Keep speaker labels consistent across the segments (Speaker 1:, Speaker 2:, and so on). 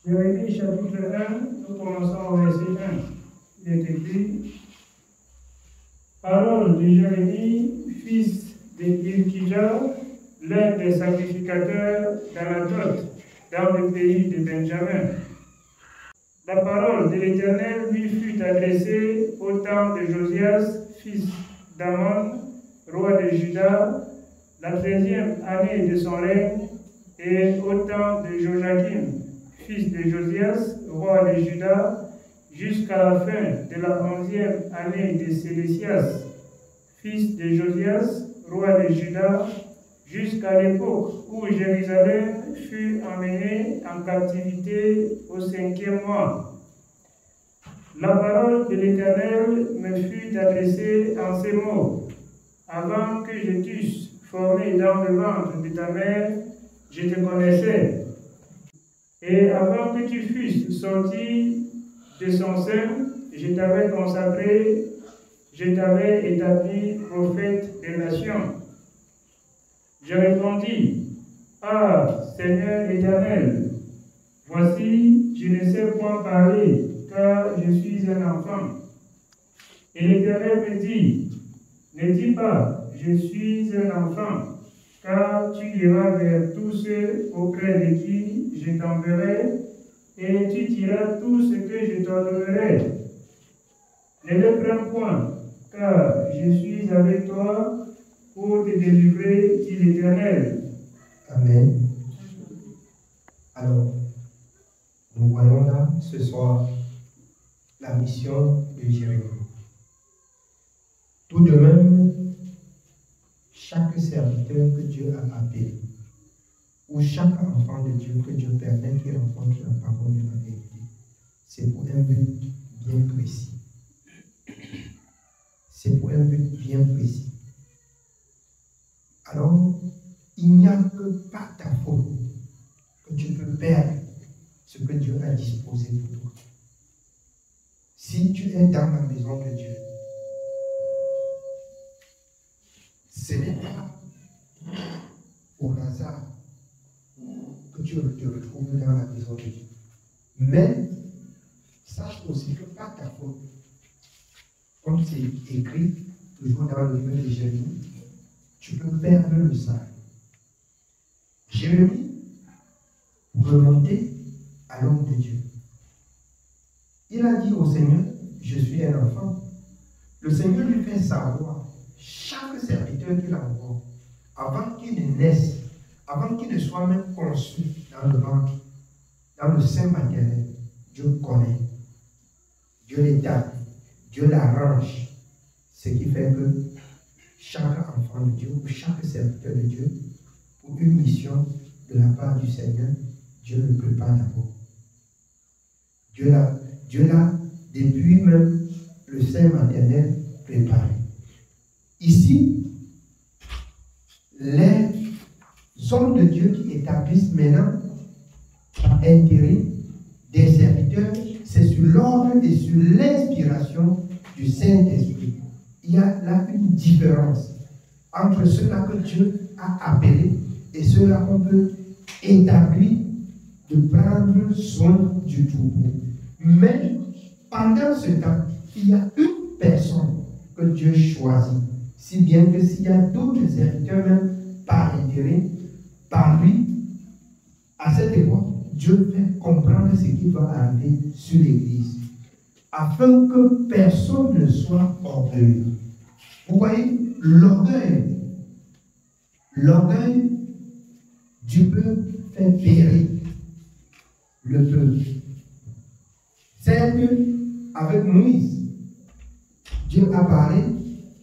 Speaker 1: Jérémie chapitre 1, nous commençons au verset 1. Il est écrit: Parole de Jérémie, fils de Hilkija, l'un des sacrificateurs d'Anatot, dans le pays de Benjamin. La parole de l'Éternel lui fut adressée au temps de Josias, fils d'Amon, roi de Juda, la 13e année de son règne, et au temps de Joachim, fils de Josias, roi de Juda, jusqu'à la fin de la 11e année de Sédécias, fils de Josias, roi de Juda, jusqu'à l'époque où Jérusalem fut emmenée en captivité au 5e mois. La parole de l'Éternel me fut adressée en ces mots: Avant que je t'eusse formé dans le ventre de ta mère, je te connaissais. Et avant que tu fusses sorti de son sein, je t'avais consacré, je t'avais établi prophète des nations. Je répondis: Ah, Seigneur Éternel, voici, je ne sais point parler, car je suis un enfant. Et l'Éternel me dit: Ne dis pas, je suis un enfant, car tu iras vers tous ceux auprès de qui je t'enverrai, et tu diras tout ce que je t'ordonnerai. Ne le crains point, car je suis avec toi pour te délivrer, dit l'Éternel.
Speaker 2: Amen. Alors, nous voyons là ce soir la mission de Jérémie. Tout de même, chaque serviteur que Dieu a appelé, ou chaque enfant de Dieu que Dieu permet qu'il rencontre la parole de la vérité, c'est pour un but bien précis. C'est pour un but bien précis. Alors, il n'y a que par ta faute que tu peux perdre ce que Dieu a disposé pour toi. Si tu es dans la maison de Dieu, ce n'est pas au hasard que tu te retrouves dans la maison de Dieu. Mais sache aussi que par ta faute, comme c'est écrit toujours dans le livre de Jérémie, tu peux perdre le salut. Jérémie, pour remonter à l'homme de Dieu, il a dit au Seigneur: Je suis un enfant. Le Seigneur lui fait savoir, chaque serviteur qu'il envoie, avant qu'il ne naisse, avant qu'il ne soit même conçu dans le ventre, dans le sein maternel, Dieu connaît, Dieu l'établit, Dieu l'arrange. Ce qui fait que chaque enfant de Dieu ou chaque serviteur de Dieu, pour une mission de la part du Seigneur, Dieu le prépare d'abord. Dieu l'a, depuis même le sein maternel, préparé. Ici, les hommes de Dieu qui établissent maintenant par intérim des serviteurs, c'est sur l'ordre et sur l'inspiration du Saint-Esprit. Il y a là une différence entre ceux-là que Dieu a appelés et ceux-là qu'on peut établir de prendre soin du troupeau. Mais pendant ce temps, il y a une personne que Dieu choisit, si bien que s'il y a d'autres serviteurs même par intérim, par lui, à cette époque, Dieu fait comprendre ce qui va arriver sur l'Église, afin que personne ne soit orgueilleux. Vous voyez, l'orgueil du peuple fait périr le peuple. C'est qu'avec Moïse, Dieu a parlé,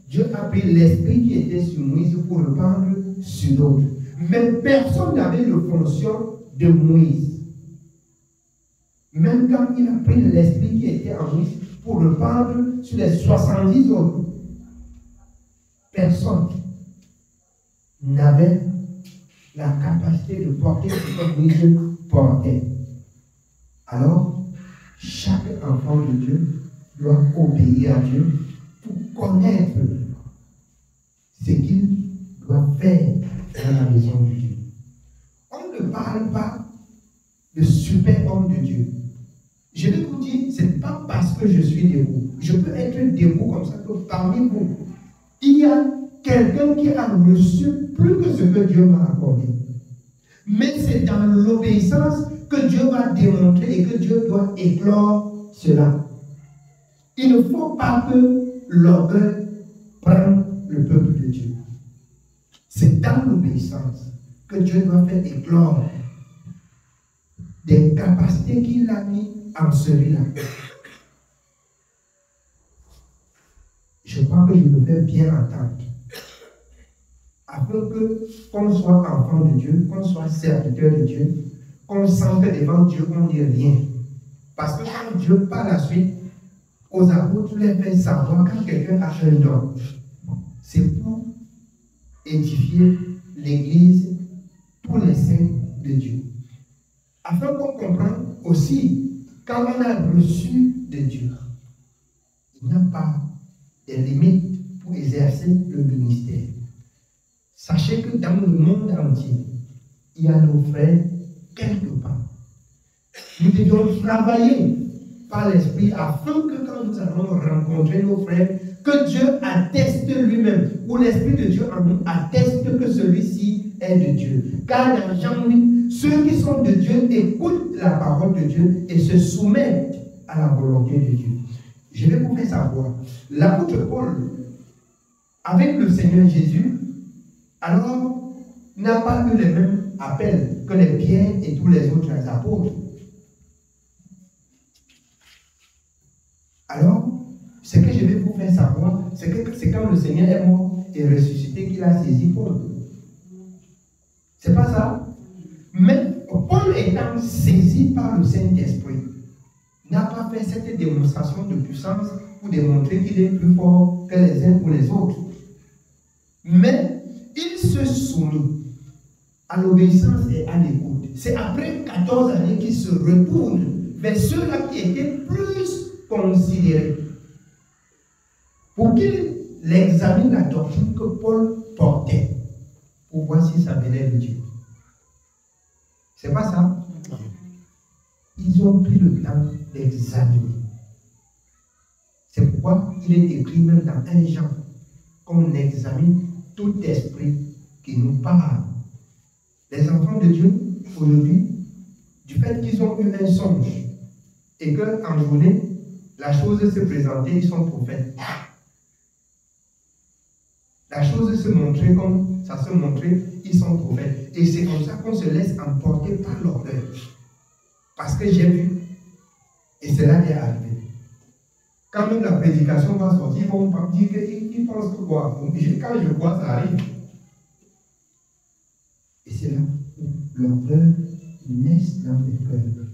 Speaker 2: Dieu a pris l'esprit qui était sur Moïse pour le prendre sur d'autres. Mais personne n'avait la fonction de Moïse. Même quand il a pris l'esprit qui était en Moïse pour le prendre sur les 70 autres, personne n'avait la capacité de porter ce que Moïse portait. Alors, chaque enfant de Dieu doit obéir à Dieu pour connaître ce qu'il doit faire dans la maison de Dieu. On ne parle pas le super homme de Dieu. Je vais vous dire, ce n'est pas parce que je suis debout. Je peux être debout comme ça que parmi vous, il y a quelqu'un qui a reçu plus que ce que Dieu m'a accordé. Mais c'est dans l'obéissance que Dieu va démontrer et que Dieu doit éclore cela. Il ne faut pas que l'orgueil prenne le peuple de Dieu. C'est dans l'obéissance que Dieu doit faire éclore des capacités qu'il a mis en celui-là. Je crois que je me fais bien entendre. Afin que, qu'on soit enfant de Dieu, qu'on soit serviteur de Dieu, qu'on sente que devant Dieu, on n'est rien. Parce que quand Dieu, par la suite, aux apôtres, les fait savoir quand quelqu'un a un don, c'est pour édifier l'Église, tous les saints de Dieu. Afin qu'on comprenne aussi, quand on a reçu de Dieu, il n'y a pas de limites pour exercer le ministère. Sachez que dans le monde entier, il y a nos frères quelque part. Nous devons travailler par l'Esprit afin que quand nous allons rencontrer nos frères, que Dieu atteste lui-même, ou l'Esprit de Dieu en nous atteste que celui-ci est de Dieu. Car dans Jean 8, ceux qui sont de Dieu écoutent la parole de Dieu et se soumettent à la volonté de Dieu. Je vais vous faire savoir, l'apôtre Paul, avec le Seigneur Jésus, alors n'a pas eu les mêmes appels que les Pierre et tous les autres apôtres. Alors, ce que je vais vous faire savoir, c'est que c'est quand le Seigneur est mort et ressuscité qu'il a saisi Paul. C'est pas ça? Mais Paul étant saisi par le Saint-Esprit, n'a pas fait cette démonstration de puissance pour démontrer qu'il est plus fort que les uns ou les autres. Mais il se soumit à l'obéissance et à l'écoute. C'est après 14 années qu'il se retourne vers ceux-là qui étaient plus considérés pour qu'il examine la doctrine que Paul portait pour voir si ça venait de Dieu. C'est pas ça? Ils ont pris le temps d'examiner. C'est pourquoi il est écrit même dans 1 Jean qu'on examine tout esprit qui nous parle. Les enfants de Dieu, aujourd'hui, du fait qu'ils ont eu un songe et qu'en journée, la chose se présentait, ils sont prophètes. La chose se montrait comme ça se montrait, ils sont prophètes. Et c'est comme ça qu'on se laisse emporter par l'orgueil. Parce que j'ai vu, et cela est arrivé. Quand même la prédication va sortir, ils vont dire qu'ils pensent que quoi? Quand je vois, ça arrive. Et c'est là où l'orgueil naît dans les cœurs.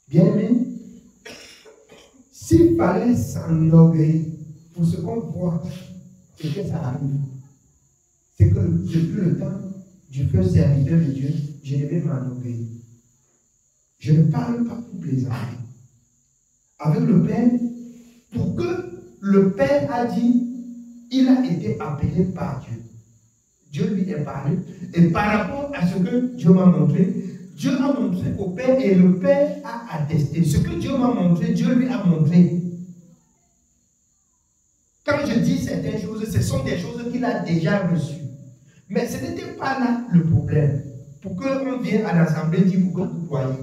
Speaker 2: Bien aimé, s'il fallait s'enorgueillir pour ce qu'on voit et que ça arrive, c'est que depuis le temps du feu serviteur de Dieu, je devais m'enorgueillir. Je ne parle pas pour plaisanter. Avec le Père, pour que le Père a dit, il a été appelé par Dieu. Dieu lui est parlé. Et par rapport à ce que Dieu m'a montré, Dieu a montré au Père et le Père a attesté. Ce que Dieu m'a montré, Dieu lui a montré. Quand je dis certaines choses, ce sont des choses qu'il a déjà reçues. Mais ce n'était pas là le problème. Pour qu'on vienne à l'assemblée dire pour que vous voyez.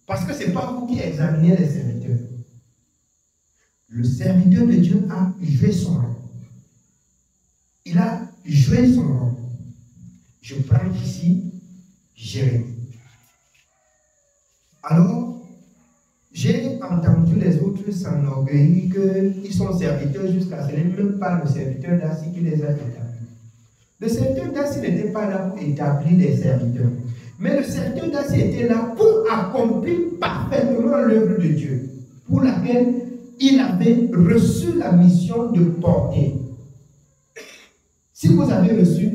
Speaker 2: Parce que ce n'est pas vous qui examinez les serviteurs. Le serviteur de Dieu a joué son rôle. Il a joué son rôle. Je prends ici Jérémie. Alors, j'ai entendu les autres s'enorgueillir qu'ils sont serviteurs jusqu'à ce n'est même pas le serviteur d'Assi qui les a établis. Le serviteur d'Assi n'était pas là pour établir les serviteurs. Mais le serviteur d'Assi était là pour accomplir parfaitement l'œuvre de Dieu, pour laquelle il avait reçu la mission de porter. Si vous avez reçu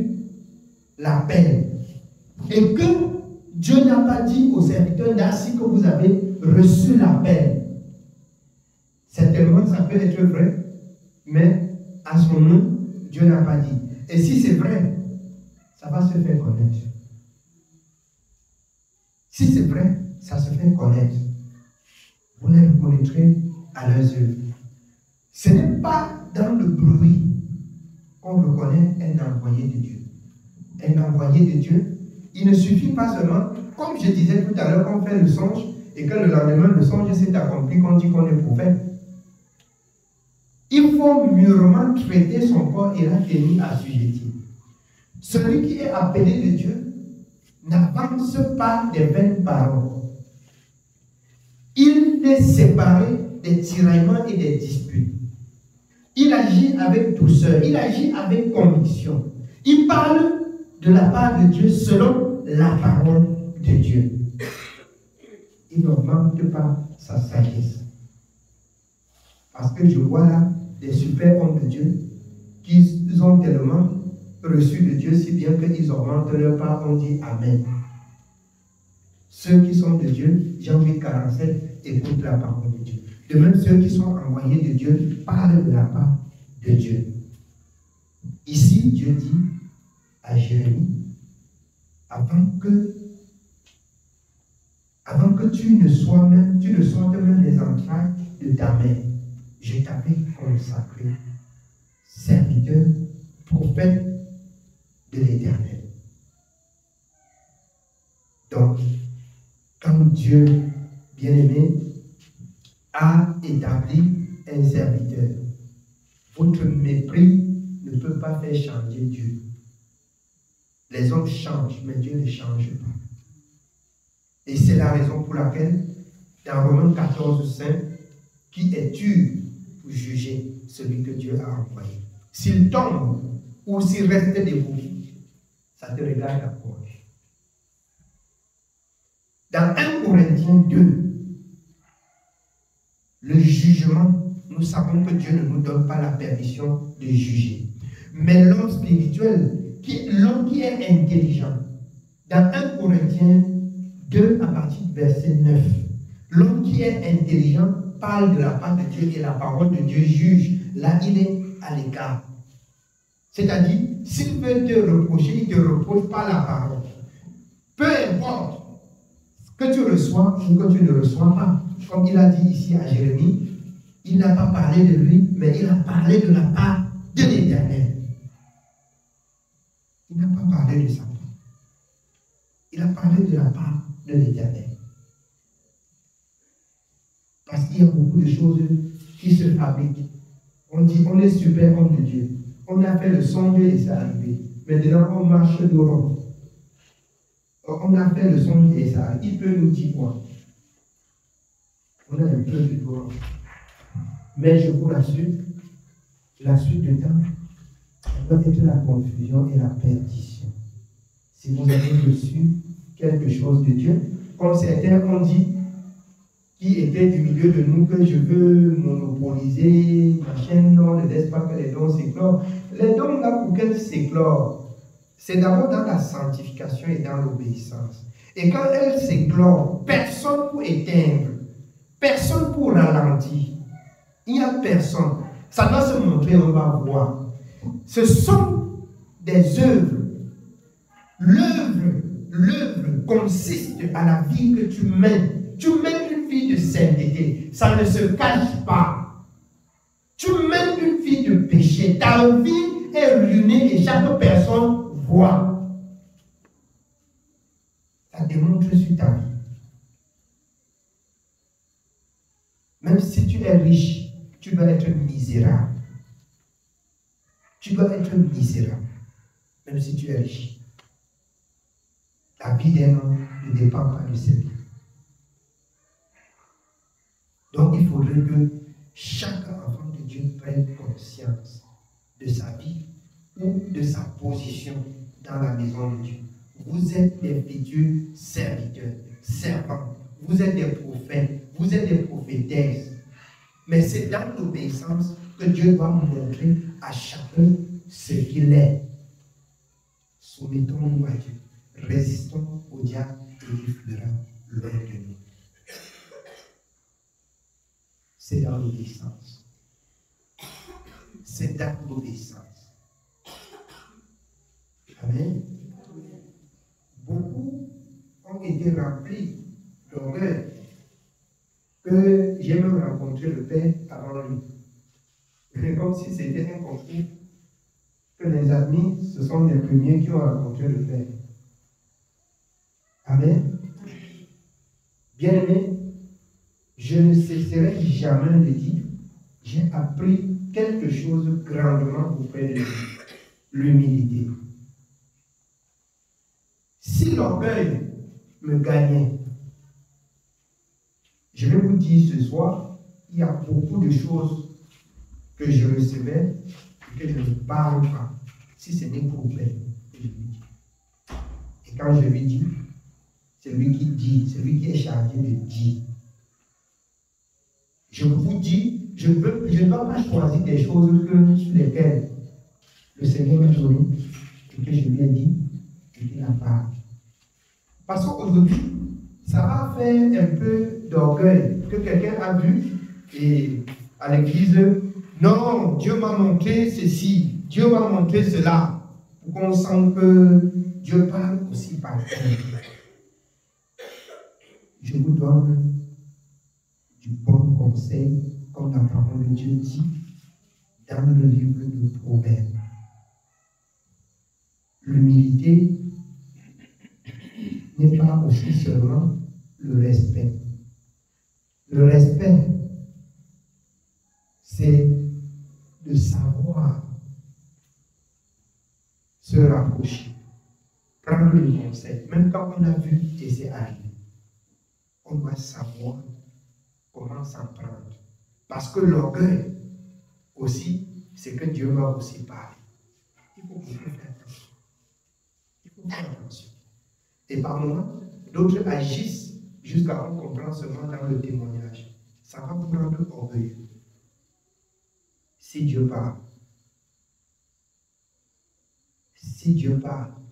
Speaker 2: l'appel et que Dieu n'a pas dit au serviteur d'Assi que vous avez reçu l'appel, certainement ça peut être vrai, mais à son nom, Dieu n'a pas dit. Et si c'est vrai, ça va se faire connaître. Si c'est vrai, ça se fait connaître. Vous les reconnaîtrez à leurs œuvres. Ce n'est pas dans le bruit qu'on reconnaît un envoyé de Dieu. Un envoyé de Dieu, il ne suffit pas seulement, comme je disais tout à l'heure, qu'on fait le songe et que le lendemain le songe s'est accompli, qu'on dit qu'on est prophète. Il faut mûrement traiter son corps et la tenir assujettie. Celui qui est appelé de Dieu n'avance pas des vaines paroles. Il est séparé des tiraillements et des disputes. Il agit avec douceur, il agit avec conviction. Il parle de la part de Dieu selon la parole de Dieu. Il n'augmente pas sa sagesse. Parce que je vois là des super hommes de Dieu qui ont tellement reçu de Dieu si bien qu'ils augmentent leur part, on dit Amen. Ceux qui sont de Dieu, Jean 8,47, écoutent la parole de Dieu. De même, ceux qui sont envoyés de Dieu parlent de la part de Dieu. Ici, Dieu dit à Jérémie, avant que tu ne sortes même les entrailles de ta mère, je t'avais consacré serviteur, prophète de l'Éternel. Donc, quand Dieu, bien-aimé, a établi un serviteur, votre mépris ne peut pas faire changer Dieu. Les hommes changent, mais Dieu ne change pas. Et c'est la raison pour laquelle, dans Romains 14, 5, qui es-tu pour juger celui que Dieu a envoyé? S'il tombe ou s'il reste debout, ça te regarde à poche. Dans 1 Corinthiens 2, le jugement, nous savons que Dieu ne nous donne pas la permission de juger. Mais l'homme spirituel, l'homme qui est intelligent, dans 1 Corinthiens 2, à partir du verset 9, l'homme qui est intelligent parle de la part de Dieu et la parole de Dieu juge. Là, il est à l'écart. C'est-à-dire, s'il veut te reprocher, il ne te reproche pas la parole. Peu importe que tu reçois ou que tu ne reçois pas. Comme il a dit ici à Jérémie, il n'a pas parlé de lui, mais il a parlé de la part de l'Éternel. Il n'a pas parlé de sa part. Il a parlé de la part de l'Éternel. Parce qu'il y a beaucoup de choses qui se fabriquent. On dit, on est super homme de Dieu. On a fait le songe et c'est arrivé. Maintenant, on marche dehors. On a fait le songe et ça arrive. Il peut nous dire quoi? On a un peu de dehors. Mais je vous rassure, la suite du temps, doit être la confusion et la perdition. Si vous avez reçu quelque chose de Dieu, comme certains ont dit, qui étaient du milieu de nous, que je veux monopoliser, machin, non, ne laisse pas que les dons s'éclorent. Les dons là, pour qu'elles s'éclorent, c'est d'abord dans la sanctification et dans l'obéissance. Et quand elles s'éclorent, personne pour éteindre, personne pour ralentir. Il n'y a personne. Ça doit se montrer, on va voir. Ce sont des œuvres. L'œuvre consiste à la vie que tu mènes. Tu mènes une vie de sainteté. Ça ne se cache pas. Tu mènes une vie de péché. Ta vie est ruinée et chaque personne voit. Ça démontre sur ta vie. Même si tu es riche, tu dois être misérable. Tu dois être misérable, même si tu es riche. La vie d'un homme ne dépend pas de ses biens. Donc il faudrait que chaque enfant de Dieu prenne conscience de sa vie ou de sa position dans la maison de Dieu. Vous êtes des futurs serviteurs, servants. Vous êtes des prophètes, vous êtes des prophétesses. Mais c'est dans l'obéissance que Dieu doit montrer à chacun ce qu'il est. Soumettons-nous à Dieu. Résistons au diable et il fera loin de nous. C'est dans l'obéissance. C'est dans l'obéissance. Amen. Beaucoup ont été remplis d'orgueil que j'ai même rencontré le Père avant lui. C'est comme si c'était un concours que les amis, ce sont les premiers qui ont rencontré le Père. Amen. Bien-aimé, je ne cesserai jamais de dire, j'ai appris quelque chose grandement auprès de lui, l'humilité. Si l'orgueil me gagnait, je vais vous dire ce soir, il y a beaucoup de choses que je recevais et que je ne parle pas, si ce n'est pour plaire que je lui dis. Et quand je lui dis, c'est lui qui dit, c'est lui qui est chargé de dire. Je vous dis, je ne dois pas choisir des choses sur lesquelles le Seigneur m'a donné et que je lui ai dit et qu'il a parlé. Parce qu'aujourd'hui, ça va faire un peu d'orgueil que quelqu'un a vu et à l'église, non, Dieu m'a montré ceci, Dieu m'a montré cela, pour qu'on sente que Dieu parle aussi par cœur. Je vous donne du bon conseil, comme la parole de Dieu dit dans le livre de Proverbes. L'humilité n'est pas aussi seulement le respect. Le respect, c'est de savoir se rapprocher, prendre le conseil, même quand on a vu et c'est arrivé. On doit savoir comment s'en prendre. Parce que l'orgueil aussi, c'est que Dieu m'a aussi parlé. Il faut faire attention. Il faut faire attention. Et par moments, d'autres agissent jusqu'à qu'on comprenne seulement dans le témoignage. Ça va vous rendre orgueilleux. Si Dieu parle,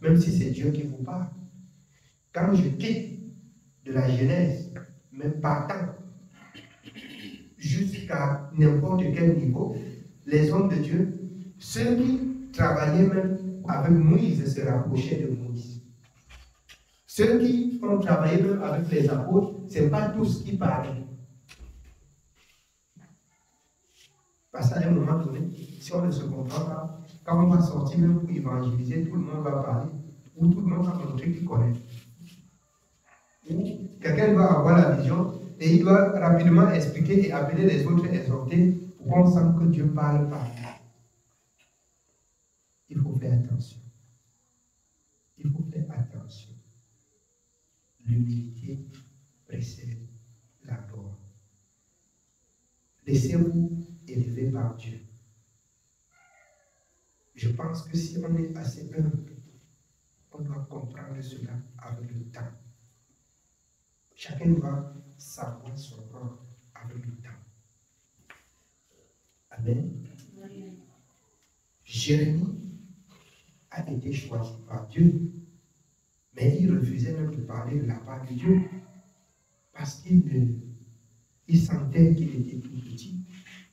Speaker 2: même si c'est Dieu qui vous parle, quand je quitte de la Genèse, même partant jusqu'à n'importe quel niveau, les hommes de Dieu, ceux qui travaillaient même avec Moïse se rapprochaient de Moïse. Ceux qui ont travaillé même avec les apôtres, ce n'est pas tous qui parlaient. Parce qu'à un moment donné, si on ne se comprend pas, quand on va sortir même pour évangéliser, tout le monde va parler, ou tout le monde va montrer qu'il connaît. Ou quelqu'un doit avoir la vision et il doit rapidement expliquer et appeler les autres exhorter pour qu'on sente que Dieu parle par là. Il faut faire attention. Il faut faire attention. L'humilité précède la gloire. Laissez-vous élever par Dieu. Je pense que si on est assez humble, on doit comprendre cela avec le temps. Chacun doit savoir son rôle avec le temps. Amen. Jérémie a été choisi par Dieu, mais il refusait même de parler de la part de Dieu parce qu'il sentait qu'il était tout petit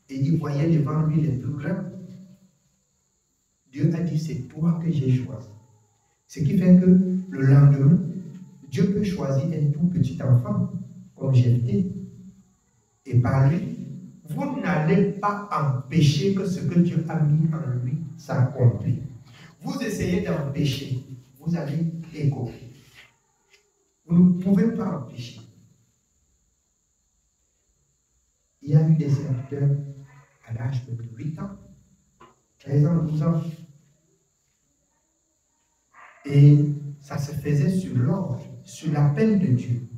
Speaker 2: et il voyait devant lui les plus grands. Dieu a dit, c'est toi que j'ai choisi. Ce qui fait que le lendemain, Dieu peut choisir un tout petit enfant, comme Jephthé, et par lui, vous n'allez pas empêcher que ce que Dieu a mis en lui s'accomplisse. Vous essayez d'empêcher, vous allez écoper. Vous ne pouvez pas empêcher. Il y a eu des serviteurs à l'âge de 8 ans, 13 ans, 12 ans. Et ça se faisait sur l'ordre, sur l'appel de Dieu.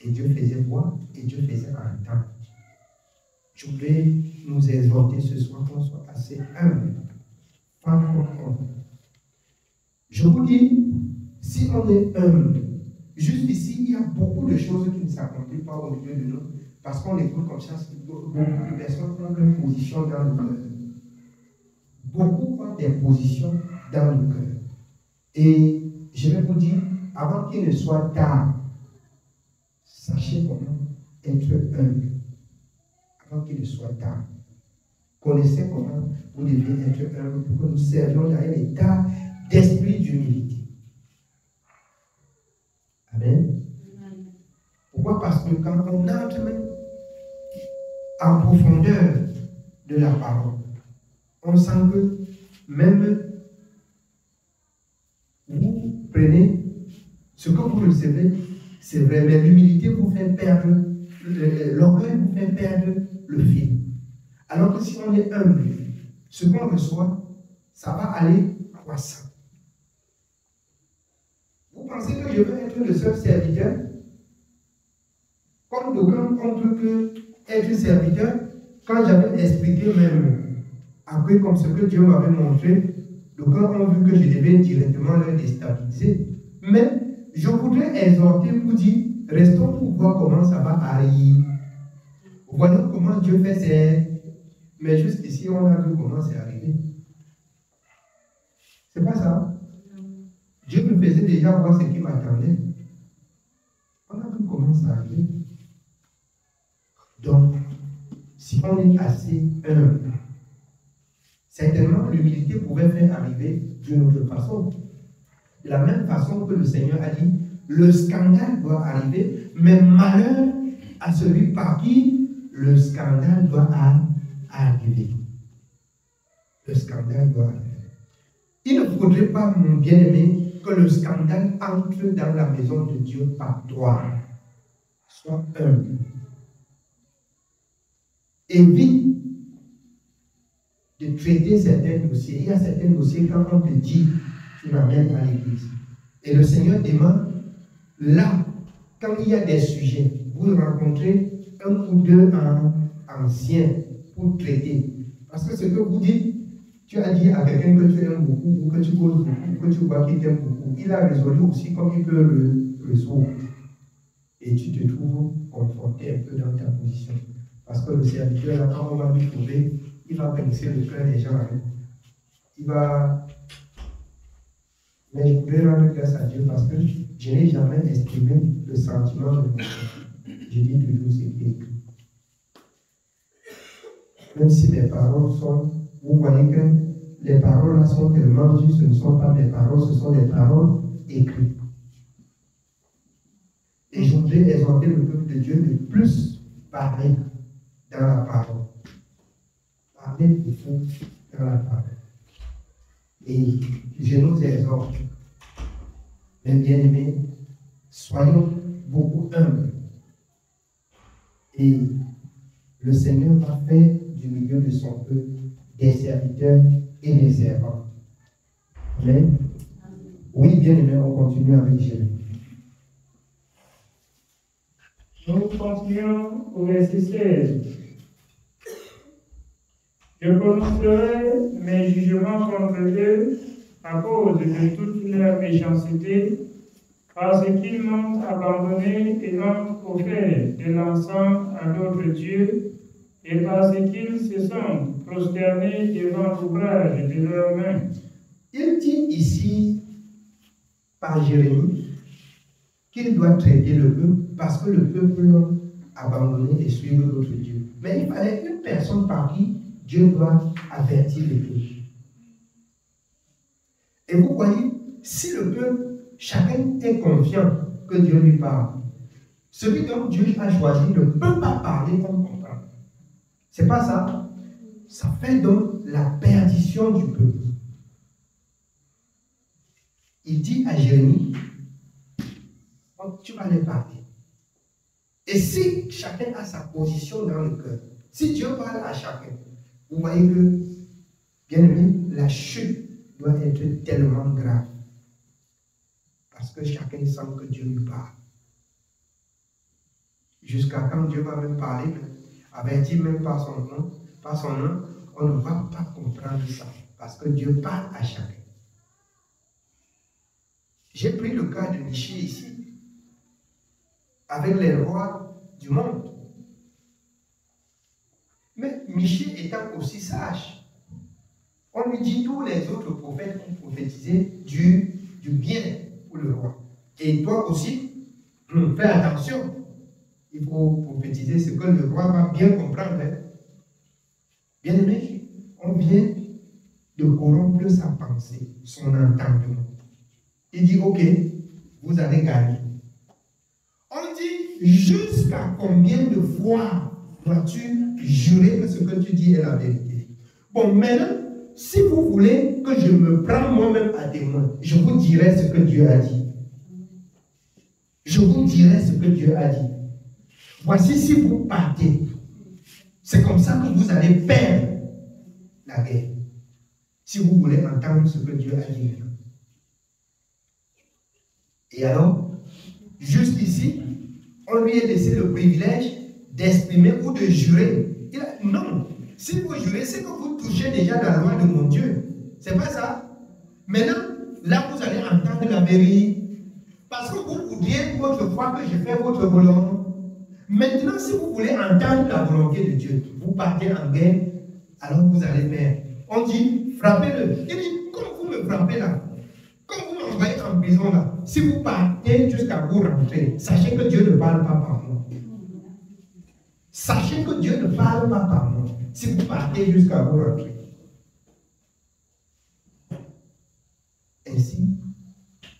Speaker 2: Et Dieu faisait voir et Dieu faisait entendre. Je voudrais nous exhorter ce soir qu'on soit assez humble. Je vous dis, si on est humble, juste ici, il y a beaucoup de choses qui ne s'accomplissent pas au milieu de nous, parce qu'on écoute comme ça, beaucoup de personnes ont leur position dans le cœur. Beaucoup ont des positions dans le cœur. Et je vais vous dire, avant qu'il ne soit tard, sachez comment être humble. Avant qu'il ne soit tard. Connaissez comment vous devez être humble pour que nous servions dans un état d'esprit d'humilité. Amen. Pourquoi? Parce que quand on entre même en profondeur de la parole, on sent que même vous prenez ce que vous recevez, c'est vrai, mais l'humilité vous fait perdre, l'orgueil vous fait perdre le fil. Alors que si on est humble, ce qu'on reçoit, ça va aller croissant. Vous pensez que je veux être le seul serviteur? Comme d'aucuns ont cru que être serviteur, quand j'avais expliqué même après comme ce que Dieu m'avait montré, d'aucuns ont vu que je devais directement leur déstabiliser. Mais je voudrais exhorter pour dire, restons pour voir comment ça va arriver. Voyons comment Dieu fait ses... Mais jusqu'ici, on a vu comment c'est arrivé. C'est pas ça. Dieu me faisait déjà voir ce qui m'attendait. On a vu comment ça arrivait. Donc, si on est assez humble, certainement l'humilité pouvait faire arriver d'une autre façon. De la même façon que le Seigneur a dit, le scandale doit arriver, mais malheur à celui par qui le scandale doit arriver. Le scandale doit arriver. Il ne faudrait pas, mon bien-aimé, que le scandale entre dans la maison de Dieu par toi. Sois humble. Évite de traiter certains dossiers. Il y a certains dossiers, quand on te dit, tu m'amènes à l'église. Et le Seigneur demande, là, quand il y a des sujets, vous rencontrez un ou deux anciens pour traiter. Parce que ce que vous dites, tu as dit à quelqu'un que tu aimes beaucoup, ou que tu causes beaucoup, que tu vois qu'il t'aime beaucoup. Il a résolu aussi comme il peut le résoudre. Et tu te trouves confronté un peu dans ta position. Parce que le serviteur, là, quand on va lui trouver, il va pincer le cœur des gens avec. Il va... Mais je voudrais rendre grâce à Dieu parce que je n'ai jamais exprimé le sentiment de mon cœur. Je dis toujours ce qui est écrit. Même si mes paroles sont... Vous voyez que les paroles là sont tellement justes, ce ne sont pas mes paroles, ce sont des paroles écrites. Et je voudrais exhorter le peuple de Dieu de plus parler dans la parole. Parler de vous dans la parole. Et je nous exhorte, mes bien-aimés, soyons beaucoup humbles. Et le Seigneur va faire du milieu de son peuple des serviteurs et des servants. Amen. Oui, bien-aimés, on continue avec Jérémie.
Speaker 1: Nous continuons au verset 16. Je prononcerai mes jugements contre eux à cause de toute leur méchanceté, parce qu'ils m'ont abandonné et ont offert de l'encens à d'autres dieux, et parce qu'ils se sont prosternés devant l'ouvrage de leurs mains.
Speaker 2: Il dit ici, par Jérémie, qu'il doit traiter le peuple parce que le peuple l'a abandonné et suivre d'autres dieux. Mais il fallait une personne par qui Dieu doit avertir le peuple. Et vous voyez, si le peuple, chacun est confiant que Dieu lui parle, celui dont Dieu a choisi ne peut pas parler comme comprendre. C'est pas ça. Ça fait donc la perdition du peuple. Il dit à Jérémie, tu vas les parler. Et si chacun a sa position dans le cœur, si Dieu parle à chacun, vous voyez que, bien aimé, la chute doit être tellement grave. Parce que chacun sent que Dieu lui parle. Jusqu'à quand Dieu va même parler, avertir même par son nom, on ne va pas comprendre ça. Parce que Dieu parle à chacun. J'ai pris le cas de Miché ici, avec les rois du monde. Mais Miché étant aussi sage, on lui dit tous les autres prophètes ont prophétisé du bien pour le roi. Et toi aussi, fais attention. Il faut prophétiser ce que le roi va bien comprendre. Bien aimé, on vient de corrompre sa pensée, son entendement. Il dit, ok, vous allez gagner. jusqu'à combien de fois dois-tu jurer que ce que tu dis est la vérité? Bon, maintenant, si vous voulez que je me prenne moi-même à témoin, je vous dirai ce que Dieu a dit. Je vous dirai ce que Dieu a dit. Voici si vous partez. C'est comme ça que vous allez perdre la guerre. Si vous voulez entendre ce que Dieu a dit. Et alors, juste ici, on lui a laissé le privilège d'exprimer ou de jurer. Il a, non, si vous jurez, c'est que vous touchez déjà la loi de mon Dieu. C'est pas ça. Maintenant, là, vous allez entendre la vérité. Parce que vous voudriez autrefois que je fais votre volonté. Maintenant, si vous voulez entendre la volonté de Dieu, vous partez en guerre, alors vous allez faire. On dit, frappez-le. Il dit, comme vous me frappez là, comme vous m'envoyez en prison là, si vous partez jusqu'à vous rentrer, sachez que Dieu ne parle pas par moi. Sachez que Dieu ne parle pas par moi. Si vous partez jusqu'à vous rentrer. Ainsi,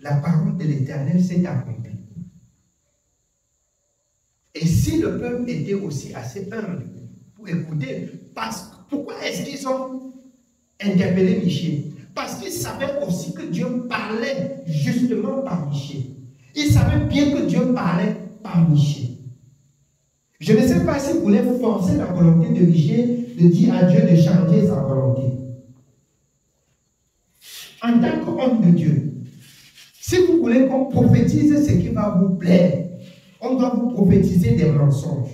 Speaker 2: la parole de l'Éternel s'est accomplie. Et si le peuple était aussi assez humble pour écouter, pourquoi est-ce qu'ils ont interpellé Michée? Parce qu'ils savaient aussi que Dieu parlait justement par Michée. Ils savaient bien que Dieu parlait par Michée. Je ne sais pas si vous voulez forcer la volonté de Michée de dire à Dieu de changer sa volonté. En tant qu'homme de Dieu, si vous voulez qu'on prophétise ce qui va vous plaire, on doit vous prophétiser des mensonges.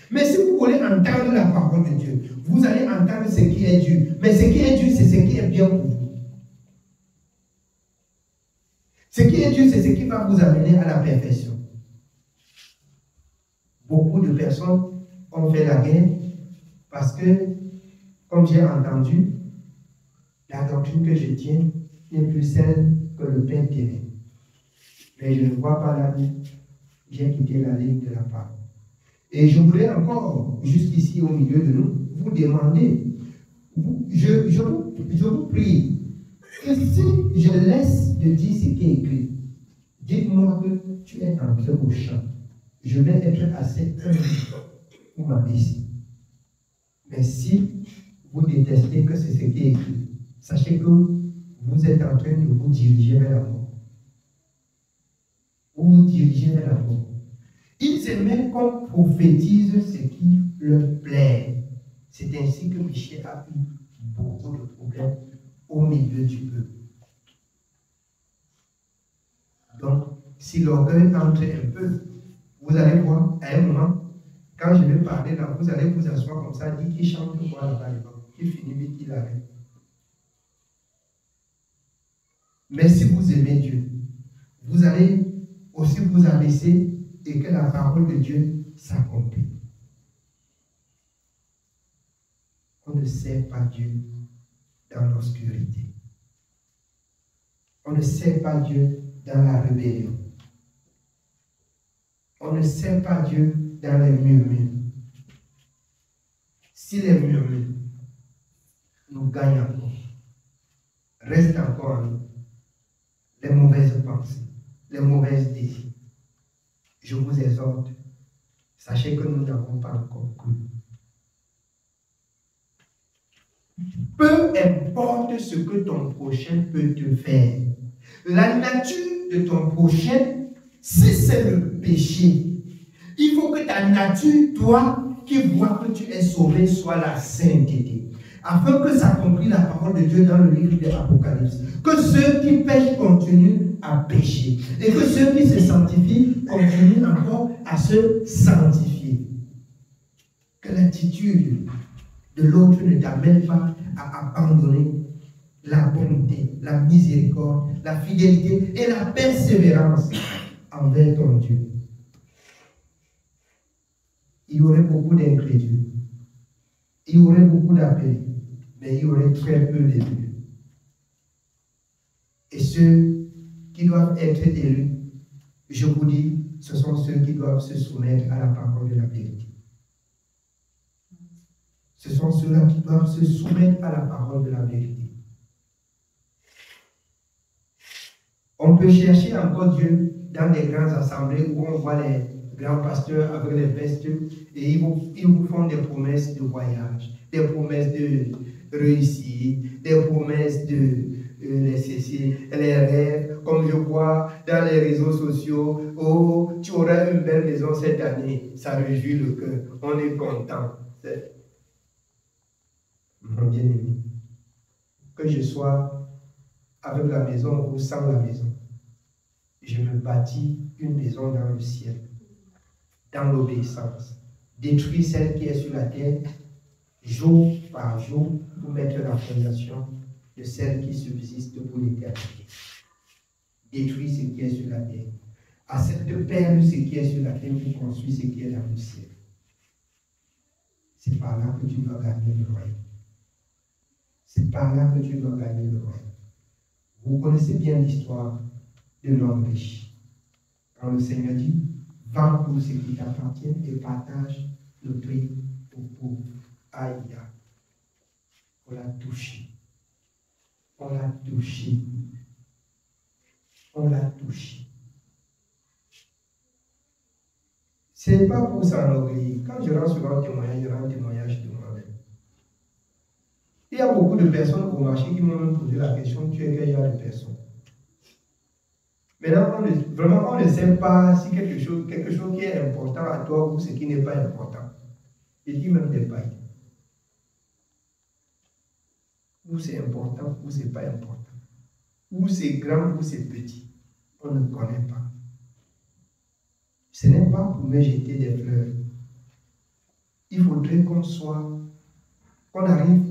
Speaker 2: Mais si vous voulez entendre la parole de Dieu, vous allez entendre ce qui est dur. Mais ce qui est dur, c'est ce qui est bien pour vous. Ce qui est dur, c'est ce qui va vous amener à la perfection. Beaucoup de personnes ont fait la guerre parce que, comme j'ai entendu, la doctrine que je tiens n'est plus celle que le Père tenait. Mais je ne vois pas la vie. J'ai quitté la ligne de la parole. Et je voudrais encore, juste ici au milieu de nous, vous demander, je vous prie, que si je laisse de dire ce qui est écrit, dites-moi que tu es entré au champ. Je vais être assez humble pour m'abaisser. Mais si vous détestez que c'est ce qui est écrit, sachez que vous êtes en train de vous diriger vers la mort. Vous dirigez vers la mort. Ils aimaient qu'on prophétise ce qui leur plaît. C'est ainsi que Michée a eu beaucoup de problèmes au milieu du peuple. Donc, si l'orgueil entre un peu, vous allez voir, à un moment, quand je vais parler là, vous allez vous asseoir comme ça, dire qu'il chante quoi là-bas, il finit vite, il arrête. Mais si vous aimez Dieu, vous allez aussi vous abaisser et que la parole de Dieu s'accomplit. On ne sert pas Dieu dans l'obscurité. On ne sert pas Dieu dans la rébellion. On ne sert pas Dieu dans les murmures. Si les murmures nous gagnent encore, restent encore en nous les mauvaises pensées, les mauvaises désirs. Je vous exhorte, sachez que nous n'avons pas encore cru. Peu importe ce que ton prochain peut te faire, la nature de ton prochain, si c'est le péché, il faut que ta nature, toi, qui vois que tu es sauvé, soit la sainteté. Afin que s'accomplisse la parole de Dieu dans le livre de l'Apocalypse. Que ceux qui pêchent continuent à pécher. Et que ceux qui se sanctifient continuent encore à se sanctifier. Que l'attitude de l'autre ne t'amène pas à abandonner la bonté, la miséricorde, la fidélité et la persévérance envers ton Dieu. Il y aurait beaucoup d'incrédules. Il y aurait beaucoup d'appels, mais il y aurait très peu d'élus. Et ceux qui doivent être élus, je vous dis, ce sont ceux qui doivent se soumettre à la parole de la vérité. Ce sont ceux-là qui doivent se soumettre à la parole de la vérité. On peut chercher encore Dieu dans des grandes assemblées où on voit les grands pasteurs avec les vestes et ils vous font des promesses de voyage, des promesses de réussite, des promesses de les rêves, comme je vois dans les réseaux sociaux. Oh, tu auras une belle maison cette année. Ça réjouit le cœur. On est content. Mon bien-aimé, que je sois avec la maison ou sans la maison, je me bâtis une maison dans le ciel, dans l'obéissance. Détruire celle qui est sur la terre, jour par jour, pour mettre la fondation de celle qui subsiste pour l'éternité. Détruire ce qui est sur la terre. Accepte perdre ce qui est sur la terre pour construire ce qui est dans le ciel. C'est par là que tu dois gagner le royaume. C'est par là que tu dois gagner le royaume. Vous connaissez bien l'histoire de l'homme riche. Quand le Seigneur dit, vends tout ce qui t'appartient et partage le prix aux pauvres. Aïe, on l'a touché. On l'a touché. On l'a touché. Ce n'est pas pour s'enorgueillir. Quand je rends souvent un témoignage, je rends un témoignage de moi-même. Il y a beaucoup de personnes au marché qui m'ont même posé la question, tu es quel genre de personne? Maintenant, on ne sait pas si quelque chose qui est important à toi ou ce qui n'est pas important. Je dis même des bails. Ou c'est important ou c'est pas important. Ou c'est grand ou c'est petit. On ne connaît pas. Ce n'est pas pour me jeter des fleurs. Il faudrait qu'on arrive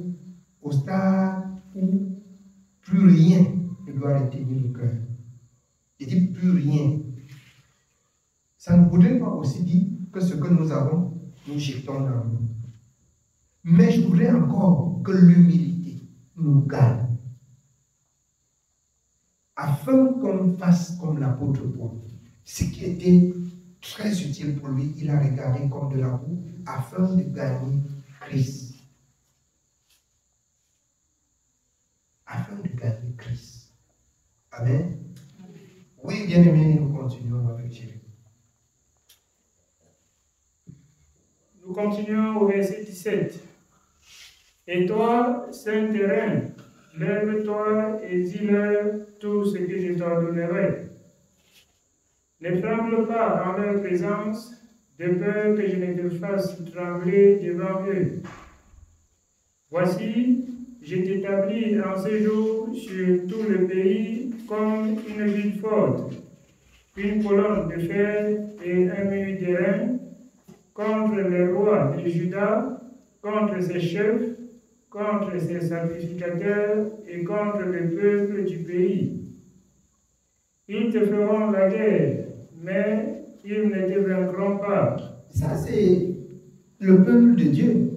Speaker 2: au stade où plus rien ne doit retenir le cœur. Je dis plus rien. Ça ne voudrait pas aussi dire que ce que nous avons, nous jetons dans nous. Mais je voudrais encore que l'humilité nous gagne. Afin qu'on fasse comme l'apôtre Paul. Ce qui était très utile pour lui, il a regardé comme de la boue afin de gagner Christ. Afin de gagner Christ. Amen. Oui, bien aimé, nous continuons avec Jésus.
Speaker 1: Nous continuons au verset 17. Et toi, saint terrain, lève-toi et dis-leur tout ce que je t'ordonnerai. Ne tremble pas en leur présence, de peur que je ne te fasse trembler devant eux. Voici, je t'établis en ce jour sur tout le pays comme une ville forte, une colonne de fer et un mur d'airain contre les rois de Juda, contre ses chefs, contre ses sacrificateurs et contre le peuple du pays. Ils te feront la guerre, mais ils ne te vaincront pas.
Speaker 2: Ça, c'est le peuple de Dieu.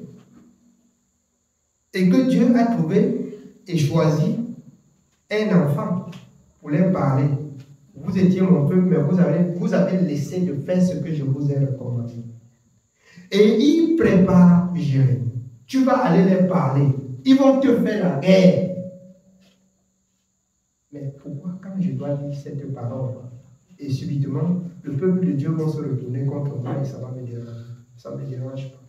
Speaker 2: Et que Dieu a trouvé et choisi un enfant pour leur parler. Vous étiez mon peuple, mais vous avez laissé de faire ce que je vous ai recommandé. Et il prépare Jérémie. Tu vas aller leur parler. Ils vont te faire la guerre. Mais pourquoi quand je dois dire cette parole, et subitement, le peuple de Dieu va se retourner contre moi et ça va me déranger. Ça ne me dérange pas.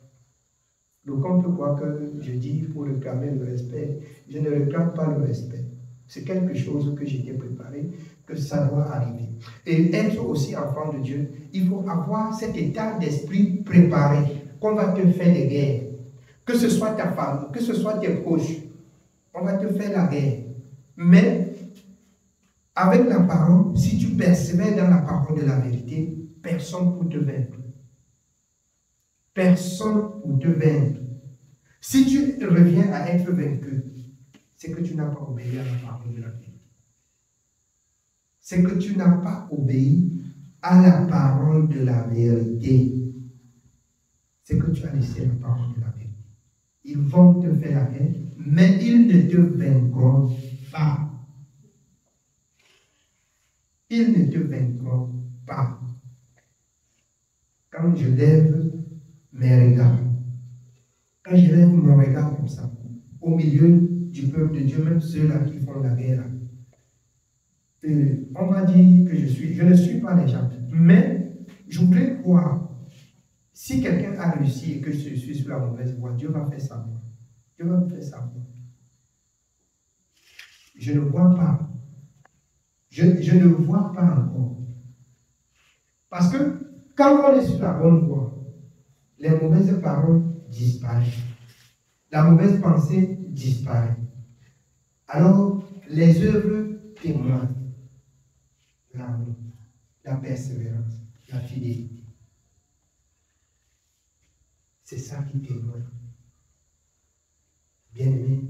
Speaker 2: Donc on peut croire que je dis pour réclamer le respect. Je ne réclame pas le respect. C'est quelque chose que j'étais préparé, que ça doit arriver. Et être aussi enfant de Dieu, il faut avoir cet état d'esprit préparé, qu'on va te faire des guerres. Que ce soit ta femme, que ce soit tes proches, on va te faire la guerre. Mais, avec la parole, si tu persévères dans la parole de la vérité, personne pour te vaincre. Personne pour te vaincre. Si tu reviens à être vaincu, c'est que tu n'as pas obéi à la parole de la vérité. C'est que tu n'as pas obéi à la parole de la vérité. C'est que tu as laissé la parole de la vérité. Ils vont te faire la guerre, mais ils ne te vaincront pas. Ils ne te vaincront pas. Quand je lève mes regards, quand je lève mon regard comme ça, au milieu du peuple de Dieu, même ceux-là qui font la guerre, on m'a dit que je ne suis pas les gens, mais je voudrais crois, si quelqu'un a réussi et que je suis sur la mauvaise voie, Dieu va faire savoir. Dieu va me faire savoir. Je ne vois pas. Je ne vois pas encore. Parce que quand on est sur la bonne voie, les mauvaises paroles disparaissent. La mauvaise pensée disparaît. Alors, les œuvres témoignent. L'amour, la persévérance, la fidélité. C'est ça qui témoigne. Bien-aimé,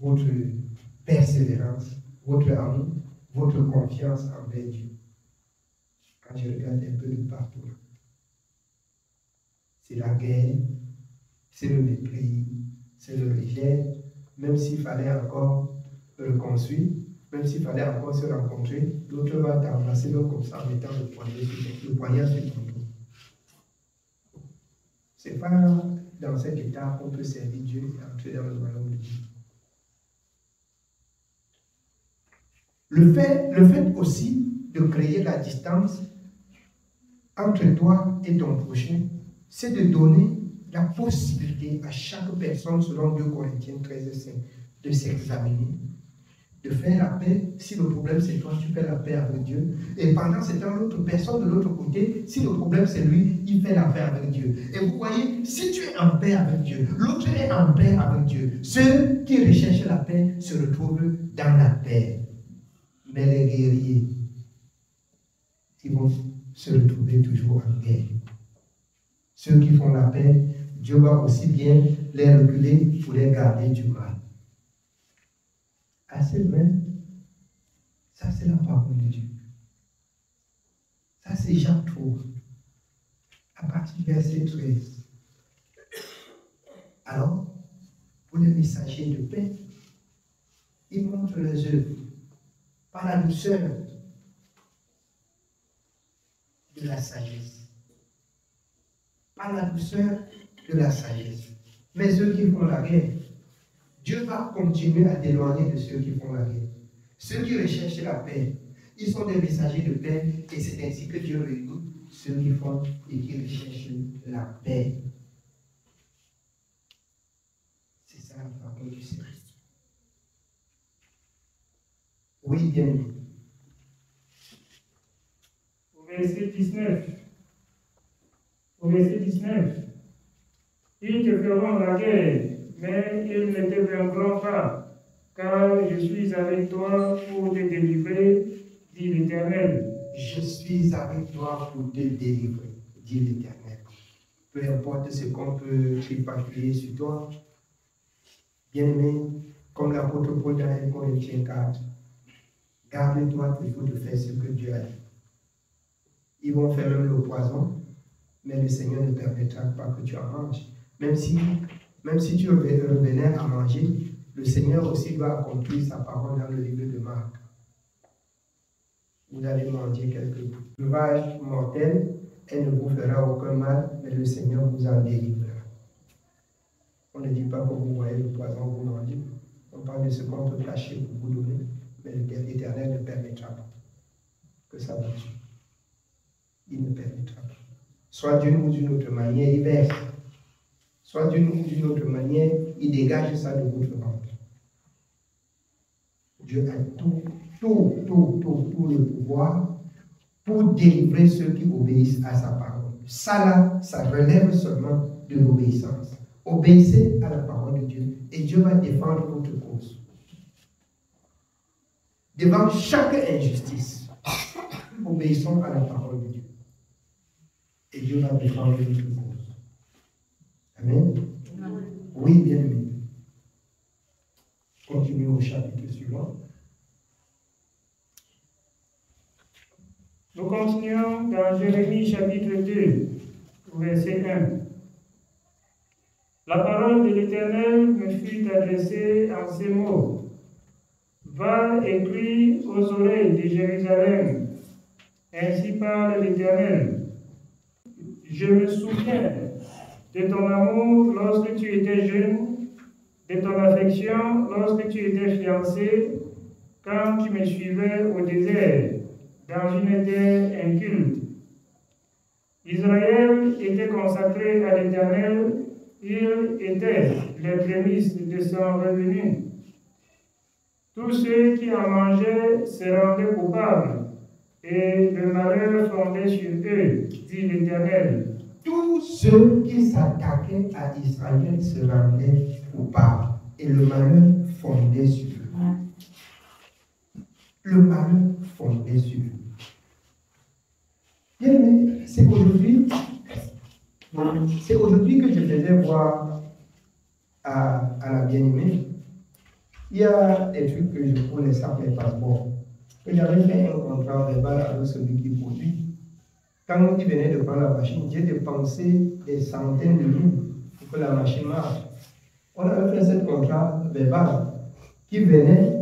Speaker 2: votre persévérance, votre amour, votre confiance envers Dieu. Quand je regarde un peu de partout, c'est la guerre, c'est le mépris, c'est le rejet, même s'il fallait encore reconstruire, même s'il fallait encore se rencontrer, l'autre va t'embrasser comme ça en mettant le poignard sur ton dos. Ce n'est pas dans cet état qu'on peut servir Dieu et entrer dans le royaume de Dieu. Le fait aussi de créer la distance entre toi et ton prochain, c'est de donner la possibilité à chaque personne, selon 2 Corinthiens 13:5, de s'examiner, de faire la paix. Si le problème c'est toi, tu fais la paix avec Dieu. Et pendant ce temps, l'autre personne de l'autre côté, si le problème c'est lui, il fait la paix avec Dieu. Et vous voyez, si tu es en paix avec Dieu, l'autre est en paix avec Dieu. Ceux qui recherchent la paix se retrouvent dans la paix. Mais les guerriers, ils vont se retrouver toujours en guerre. Ceux qui font la paix, Dieu va aussi bien les reculer pour les garder du mal. Ah, c'est vrai. Ça, c'est la parole de Dieu. Ça, c'est Jean 3, à partir du verset 13. Alors, pour les messagers de paix, ils montrent leurs œuvres par la douceur de la sagesse. Par la douceur de la sagesse. Mais ceux qui font la guerre, Dieu va continuer à t'éloigner de ceux qui font la guerre. Ceux qui recherchent la paix, ils sont des messagers de paix et c'est ainsi que Dieu réunit ceux qui font et qui recherchent la paix. C'est ça la parole du Seigneur. Oui, bien aimé.
Speaker 1: Au verset 19. Ils te feront la guerre, mais ils ne te vaincront pas, car je suis avec toi pour te délivrer, dit l'Éternel.
Speaker 2: Je suis avec toi pour te délivrer, dit l'Éternel. Peu importe ce qu'on peut tripatouiller sur toi, bien-aimé, comme l'apôtre Paul dans 1 Corinthiens 4, garde-toi toujours de faire ce que Dieu a dit. Ils vont faire même le poison, mais le Seigneur ne permettra pas que tu en manges. Même si tu revenais à manger, le Seigneur aussi doit accomplir sa parole dans le livre de Marc. Vous allez manger quelques breuvages mortels, elle ne vous fera aucun mal, mais le Seigneur vous en délivrera. On ne dit pas que vous voyez le poison, vous mangez. On parle de ce qu'on peut cacher pour vous donner, mais l'Éternel ne permettra pas que ça vous tue. Il ne permettra pas. Soit d'une ou d'une autre manière, il verse. Soit d'une ou d'une autre manière, il dégage ça de votre ventre. Dieu a tout le pouvoir pour délivrer ceux qui obéissent à sa parole. Ça là, ça relève seulement de l'obéissance. Obéissez à la parole de Dieu et Dieu va défendre votre cause. Devant chaque injustice, obéissons à la parole de Dieu. Et Dieu va défendre notre cause. Amen. Oui, bien aimé. Continuons au chapitre suivant.
Speaker 1: Nous continuons dans Jérémie chapitre 2, verset 1. La parole de l'Éternel me fut adressée en ces mots. Va et crie aux oreilles de Jérusalem. Ainsi parle l'Éternel. Je me souviens de ton amour lorsque tu étais jeune, de ton affection lorsque tu étais fiancé, quand tu me suivais au désert, dans une terre inculte. Israël était consacré à l'Éternel, il était les prémices de son revenu. Tous ceux qui en mangeaient se rendaient coupables, et le malheur fondait sur eux, dit l'Éternel.
Speaker 2: Tous ceux qui s'attaquaient à Israël se rendaient coupables, et le malheur fondait sur eux. Le malheur fondait sur eux. Bien aimé, c'est aujourd'hui que je faisais voir à la bien-aimée. Il y a des trucs que je connais ça, les passeports. J'avais fait un contrat verbal avec celui qui produit. Quand il venait de prendre la machine, j'ai dépensé des centaines de mille pour que la machine marche. On avait fait ce contrat verbal qui devait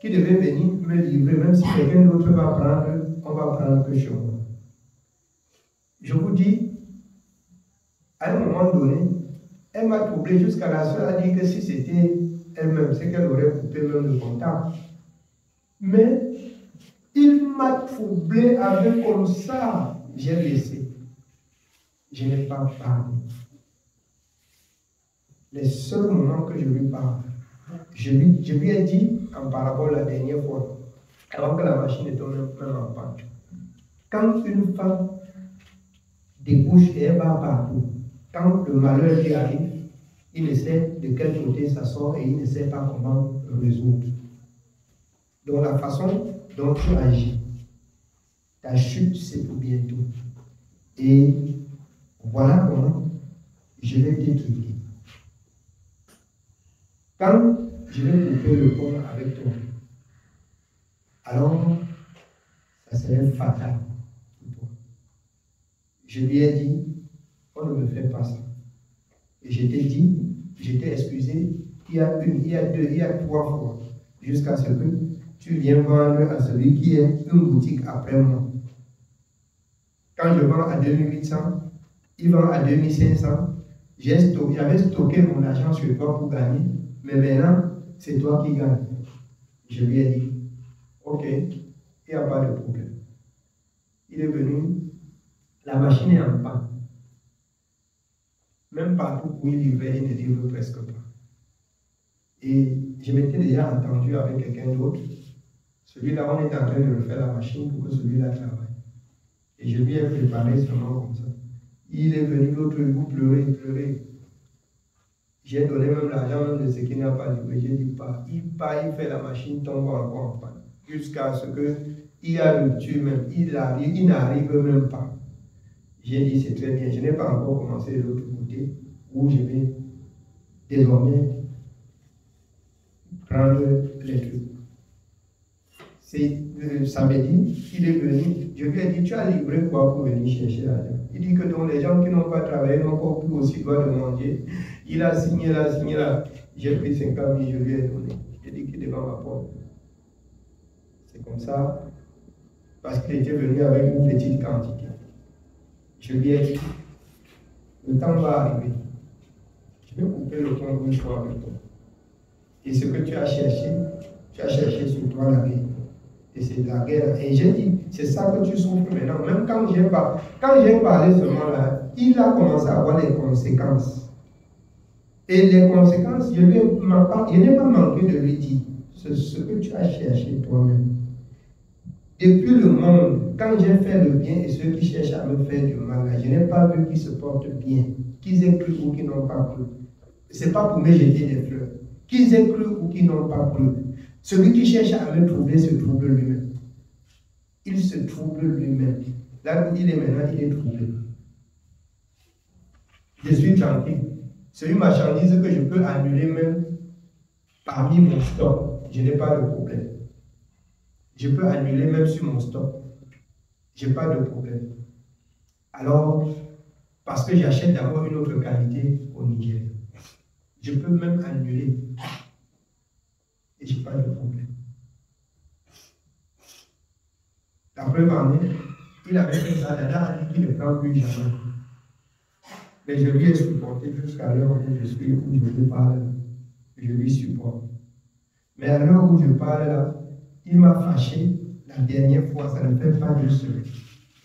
Speaker 2: venir me livrer, même si quelqu'un d'autre va prendre, on va prendre que chez moi. Je vous dis, à un moment donné, elle m'a troublé jusqu'à la soeur a dit que si c'était elle-même, c'est qu'elle aurait coupé même le contact. Mais il m'a troublé avec comme ça. J'ai laissé. Je n'ai pas parlé. Les seuls moments que je lui parle, je lui ai dit en parabole la dernière fois, avant que la machine ne tombe même en panne. Quand une femme débouche et elle va partout, quand le malheur lui arrive, il ne sait de quel côté ça sort et il ne sait pas comment le résoudre. Donc la façon dont tu agis, ta chute c'est pour bientôt. Et voilà comment je vais te quitter. Quand je vais couper le pont avec toi, alors ça serait fatal pour toi. Je lui ai dit, on ne me fait pas ça. Et je t'ai dit, je t'ai excusé, il y a une, il y a deux, il y a trois fois, jusqu'à ce que tu viens vendre à celui qui est une boutique après moi. Quand je vends à 2800, il vend à 2500. J'avais stocké mon argent sur toi pour gagner, mais maintenant, c'est toi qui gagnes. Je lui ai dit, ok, il n'y a pas de problème. Il est venu, la machine est en panne. Même partout où il livrait, il ne livre presque pas. Et je m'étais déjà entendu avec quelqu'un d'autre. Celui-là, on est en train de refaire la machine pour que celui-là travaille. Et je lui ai préparé seulement comme ça. Il est venu, l'autre, vous pleurez, il pleurait. J'ai donné même l'argent même de ce qui n'a pas livré. J'ai dit pas. Il part, il fait la machine, tombe encore en panne. Jusqu'à ce qu'il y a le tue même. Il n'arrive même pas. J'ai dit c'est très bien. Je n'ai pas encore commencé de l'autre côté où je vais désormais prendre les trucs. C'est samedi, il est venu, je lui ai dit, tu as livré quoi pour venir chercher l'argent? Il dit que donc les gens qui n'ont pas travaillé n'ont pas pu aussi droit de manger. Il a signé là. J'ai pris 50 000, je lui ai donné. J'ai dit qu'il est devant ma porte. C'est comme ça, parce qu'il était venu avec une petite quantité. Je lui ai dit, le temps va arriver. Je vais couper le pont une fois avec toi. Et ce que tu as cherché sur toi la vie. Et c'est la guerre. Et j'ai dit, c'est ça que tu souffres maintenant. Même quand j'ai parlé seulement là, il a commencé à avoir les conséquences. Et les conséquences, je n'ai pas manqué de lui dire, c'est ce que tu as cherché toi-même. Depuis le monde, quand j'ai fait le bien et ceux qui cherchent à me faire du mal, je n'ai pas vu qu'ils se portent bien, qu'ils aient cru ou qu'ils n'ont pas cru. Ce n'est pas pour me jeter des fleurs. Qu'ils aient cru ou qu'ils n'ont pas cru. Celui qui cherche à me troubler se trouble lui-même. Il se trouble lui-même. Là où il est maintenant, il est troublé. Je suis tranquille. C'est une marchandise que je peux annuler même parmi mon stock. Je n'ai pas de problème. Je peux annuler même sur mon stock. Je n'ai pas de problème. Alors, parce que j'achète d'abord une autre qualité au Niger. Je peux même annuler. Et je n'ai pas de problème. La preuve en est, il avait fait ça, Dada a dit qu'il ne prend plus jamais. Mais je lui ai supporté jusqu'à l'heure où je suis, où je lui parle. Je lui supporte. Mais à l'heure où je parle là, il m'a fâché la dernière fois, ça ne fait pas 2 semaines.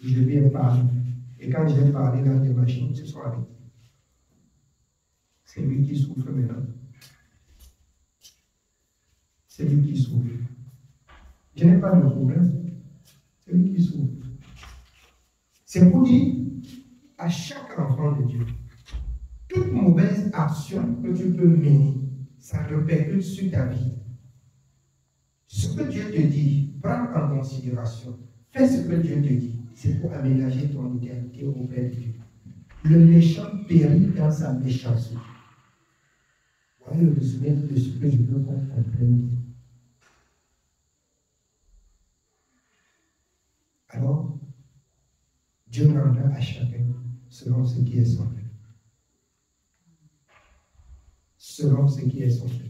Speaker 2: Je lui ai parlé. Et quand j'ai parlé dans les machines, ils se sont arrêtés. C'est lui qui souffre maintenant. C'est lui qui souffre. Je n'ai pas de problème. C'est lui qui souffre. C'est pour dire à chaque enfant de Dieu, toute mauvaise action que tu peux mener, ça répercute sur ta vie. Ce que Dieu te dit, prends en considération. Fais ce que Dieu te dit. C'est pour aménager ton éternité auprès de Dieu. Le méchant périt dans sa méchanceté. Voilà le résumé de ce que je veux qu'on comprenne. Alors, Dieu rendra à chacun selon ce qui est son cœur. Selon ce qui est son cœur.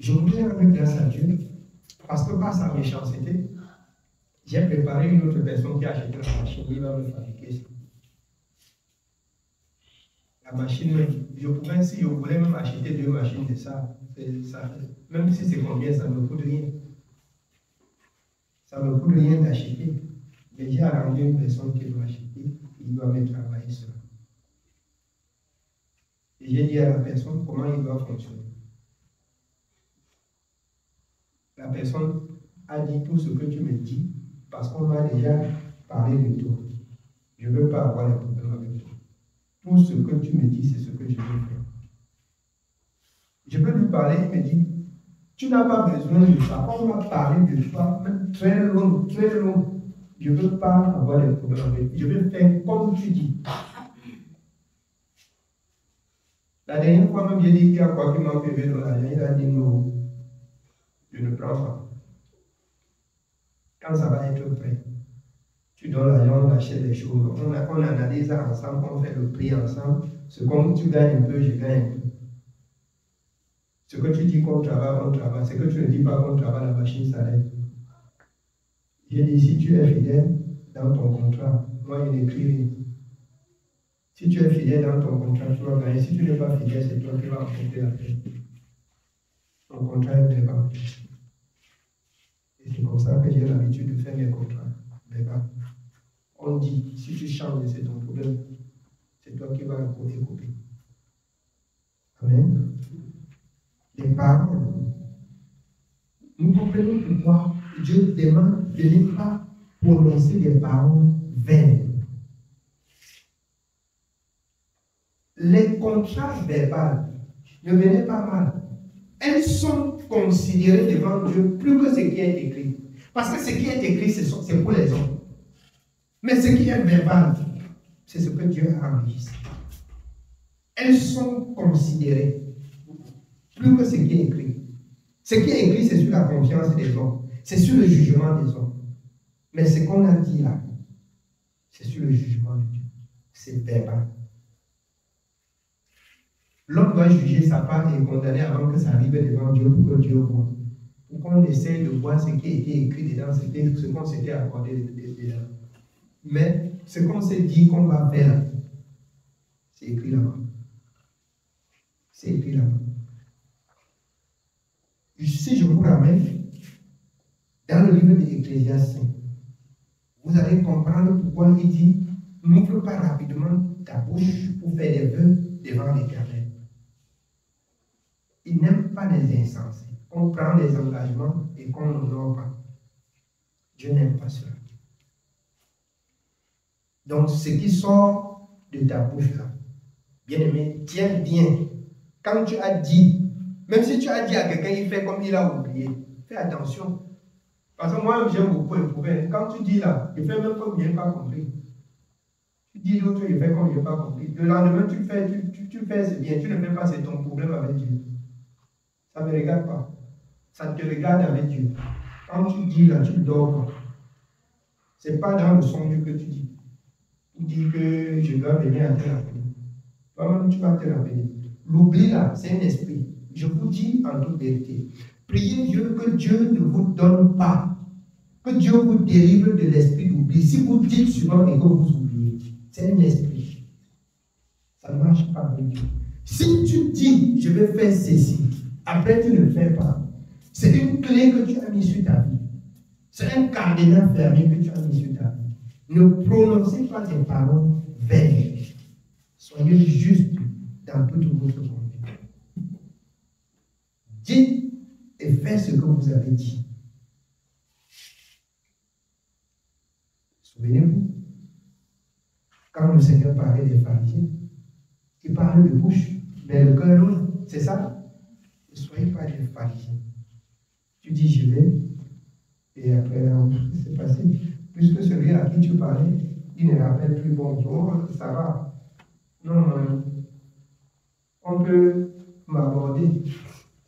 Speaker 2: Je voudrais rendre grâce à Dieu parce que par sa méchanceté, j'ai préparé une autre personne qui a acheté la machine. Il va me fabriquer ça. La machine, je pourrais, si je voulais même acheter 2 machines de ça, même si c'est combien, ça ne me coûte rien. Ça ne me coûte rien d'acheter. Mais j'ai arrangé une personne qui doit acheter, il doit me travailler sur ça. Et j'ai dit à la personne comment il doit fonctionner. La personne a dit tout ce que tu me dis parce qu'on m'a déjà parlé de toi. Je ne veux pas avoir les problèmes avec toi. Tout ce que tu me dis, c'est ce que je veux faire. Je peux lui parler, il me dit, tu n'as pas besoin de ça. On va parler de toi, même très long, très long. Je ne veux pas avoir des problèmes avec toi. Je veux faire comme tu dis. La dernière fois même, j'ai dit qu'il y a quoi qui m'a fait dans l'argent. Il a dit non, je ne prends pas. Quand ça va être prêt, tu donnes l'argent, on achète des choses. On analyse ça ensemble, on fait le prix ensemble. Ce que tu gagnes un peu, je gagne un peu. Ce que tu dis qu'on travaille, on travaille. Ce que tu ne dis pas qu'on travaille, la machine s'arrête. J'ai dit, si tu es fidèle dans ton contrat, moi je n'écris rien. Si tu es fidèle dans ton contrat, tu vas gagner. Si tu n'es pas fidèle, c'est toi qui vas emporter la paix. Ton contrat est verbal. Et c'est comme ça que j'ai l'habitude de faire mes contrats verbal. On dit, si tu changes, c'est ton problème. C'est toi qui vas écouter. Amen. Les paroles. Nous comprenons pourquoi Dieu demande de ne pas prononcer des paroles vaines. Les contrats verbaux ne venaient pas mal. Elles sont considérées devant Dieu plus que ce qui est écrit. Parce que ce qui est écrit, c'est pour les hommes. Mais ce qui est verbal, c'est ce que Dieu a enregistré. Elles sont considérées plus que ce qui est écrit. Ce qui est écrit, c'est sur la confiance des hommes. C'est sur le jugement des hommes. Mais ce qu'on a dit là, c'est sur le jugement de Dieu. C'est verbal. L'homme doit juger sa part et condamner avant que ça arrive devant Dieu pour que Dieu voit. Pour qu'on essaye de voir ce qui a été écrit dedans, ce qu'on s'était accordé dedans. Mais ce qu'on s'est dit qu'on va faire, c'est écrit là-bas. C'est écrit là-bas. Si je vous ramène dans le livre de l'Ecclésiaste, vous allez comprendre pourquoi il dit n'ouvre pas rapidement ta bouche pour faire des vœux devant l'Éternel. Il n'aime pas les insensés. On prend des engagements et qu'on n'honore pas. Dieu n'aime pas cela. Donc, ce qui sort de ta bouche là, bien aimé, tiens bien. Quand tu as dit, même si tu as dit à quelqu'un, il fait comme il a oublié. Fais attention. Parce que moi, j'aime beaucoup éprouver. Quand tu dis là, il fait même comme il n'a pas compris. Tu dis l'autre, il fait comme il n'a pas compris. Le lendemain, tu fais, c'est bien. Tu ne fais pas, c'est ton problème avec Dieu. Ça ne me regarde pas. Ça te regarde avec Dieu. Quand tu dis là, tu dors pas. Ce n'est pas dans le songe que tu dis. Tu dis que je dois venir à te rappeler. Toi-même, tu vas te rappeler. L'oubli là, c'est un esprit. Je vous dis en toute vérité. Priez Dieu que Dieu ne vous donne pas. Que Dieu vous délivre de l'esprit d'oubli. Si vous dites souvent et que vous oubliez, c'est un esprit. Ça ne marche pas avec Dieu. Si tu dis, je vais faire ceci, après tu ne le fais pas, c'est une clé que tu as mise sur ta vie. C'est un cadenas fermé que tu as mis sur ta vie. Ne prononcez pas des paroles vaines. Soyez juste dans toute votre conduite. Dites et faites ce que vous avez dit. Souvenez-vous, quand le Seigneur parlait des pharisiens, il parlait de bouche, mais le cœur loin. C'est ça? Ne soyez pas des pharisiens. Tu dis je vais, et après, c'est passé. Puisque celui à qui tu parlais, il ne rappelle plus bonjour, ça va. Non, on peut m'aborder,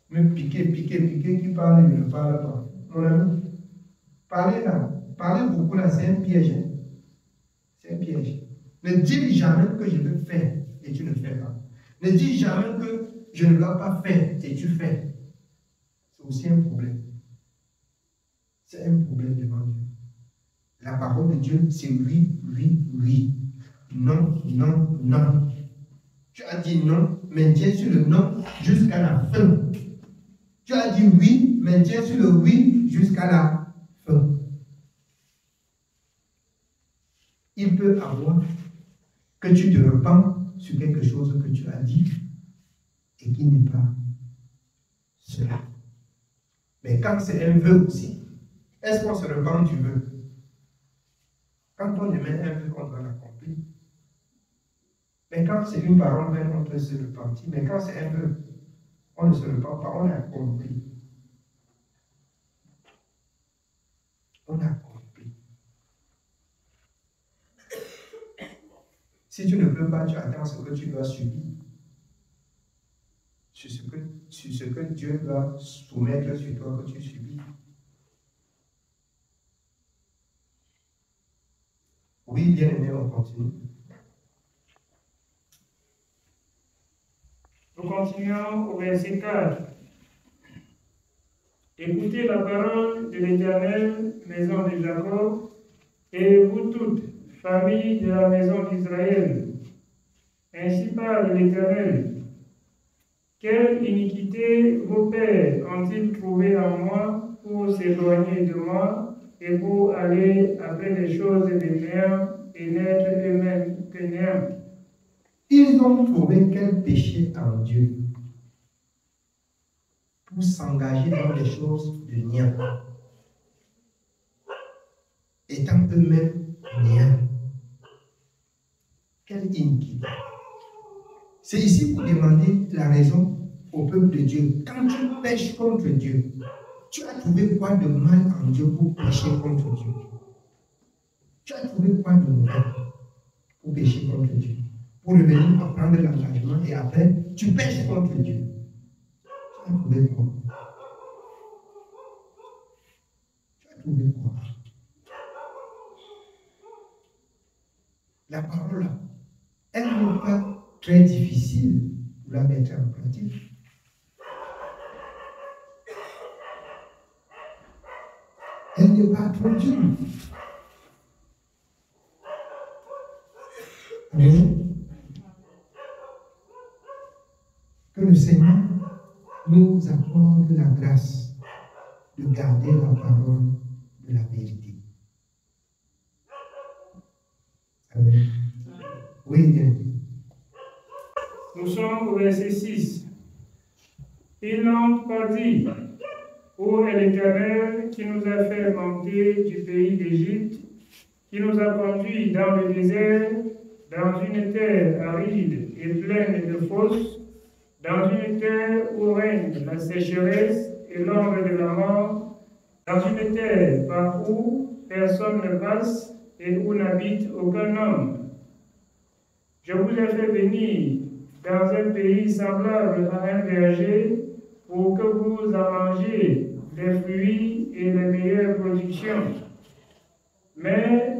Speaker 2: me piquer, qui parle, je ne parle pas. Mon ami, parlez là, parlez beaucoup là, c'est un piège. Hein? C'est un piège. Ne dis jamais que je veux faire et tu ne fais pas. Ne dis jamais que je ne dois pas faire et tu fais. C'est aussi un problème. C'est un problème devant Dieu. La parole de Dieu, c'est oui, oui, oui. Non, non, non. Tu as dit non, maintiens sur le non jusqu'à la fin. Tu as dit oui, maintiens sur le oui jusqu'à la fin. Il peut avoir que tu te repens sur quelque chose que tu as dit et qui n'est pas cela. Mais quand c'est un vœu aussi, est-ce qu'on se repent du vœu? Quand on émet un vœu, on doit l'accomplir. Mais quand c'est une parole vaine, on peut se repentir. Mais quand c'est un vœu, on ne se repent pas, on a accompli. On a accompli. Si tu ne peux pas, tu attends ce que tu dois subir. Sur ce que Dieu doit soumettre sur toi que tu subis. Oui, bien aimé, on continue.
Speaker 1: Nous continuons au verset 4. Écoutez la parole de l'Éternel, maison de Jacob, et vous toutes, famille de la maison d'Israël. Ainsi parle l'Éternel. Quelle iniquité vos pères ont-ils trouvé en moi pour s'éloigner de moi et pour aller après les choses des néants et n'être eux-mêmes que néants?
Speaker 2: Ils ont trouvé quel péché en Dieu pour s'engager dans des choses de néant, étant eux-mêmes néants. Quelle iniquité! C'est ici pour demander la raison au peuple de Dieu. Quand tu pèches contre Dieu, tu as trouvé quoi de mal en Dieu pour pécher contre Dieu? Tu as trouvé quoi de mauvais pour pécher contre Dieu? Pour revenir à prendre l'engagement et après, tu pèches contre Dieu. Tu as trouvé quoi? Tu as trouvé quoi? La parole, elle n'est pas très difficile pour la mettre en pratique. Elle n'est pas trop dure. Amen. Que le Seigneur nous accorde la grâce de garder la parole de la vérité. Amen. Oui, bien.
Speaker 1: Nous sommes au verset 6. Ils n'ont pas dit, où est l'Éternel qui nous a fait monter du pays d'Égypte, qui nous a conduits dans le désert, dans une terre aride et pleine de fosses, dans une terre où règne la sécheresse et l'ombre de la mort, dans une terre par où personne ne passe et où n'habite aucun homme. Je vous ai fait venir dans un pays semblable à un verger pour que vous en mangiez les fruits et les meilleures productions. Mais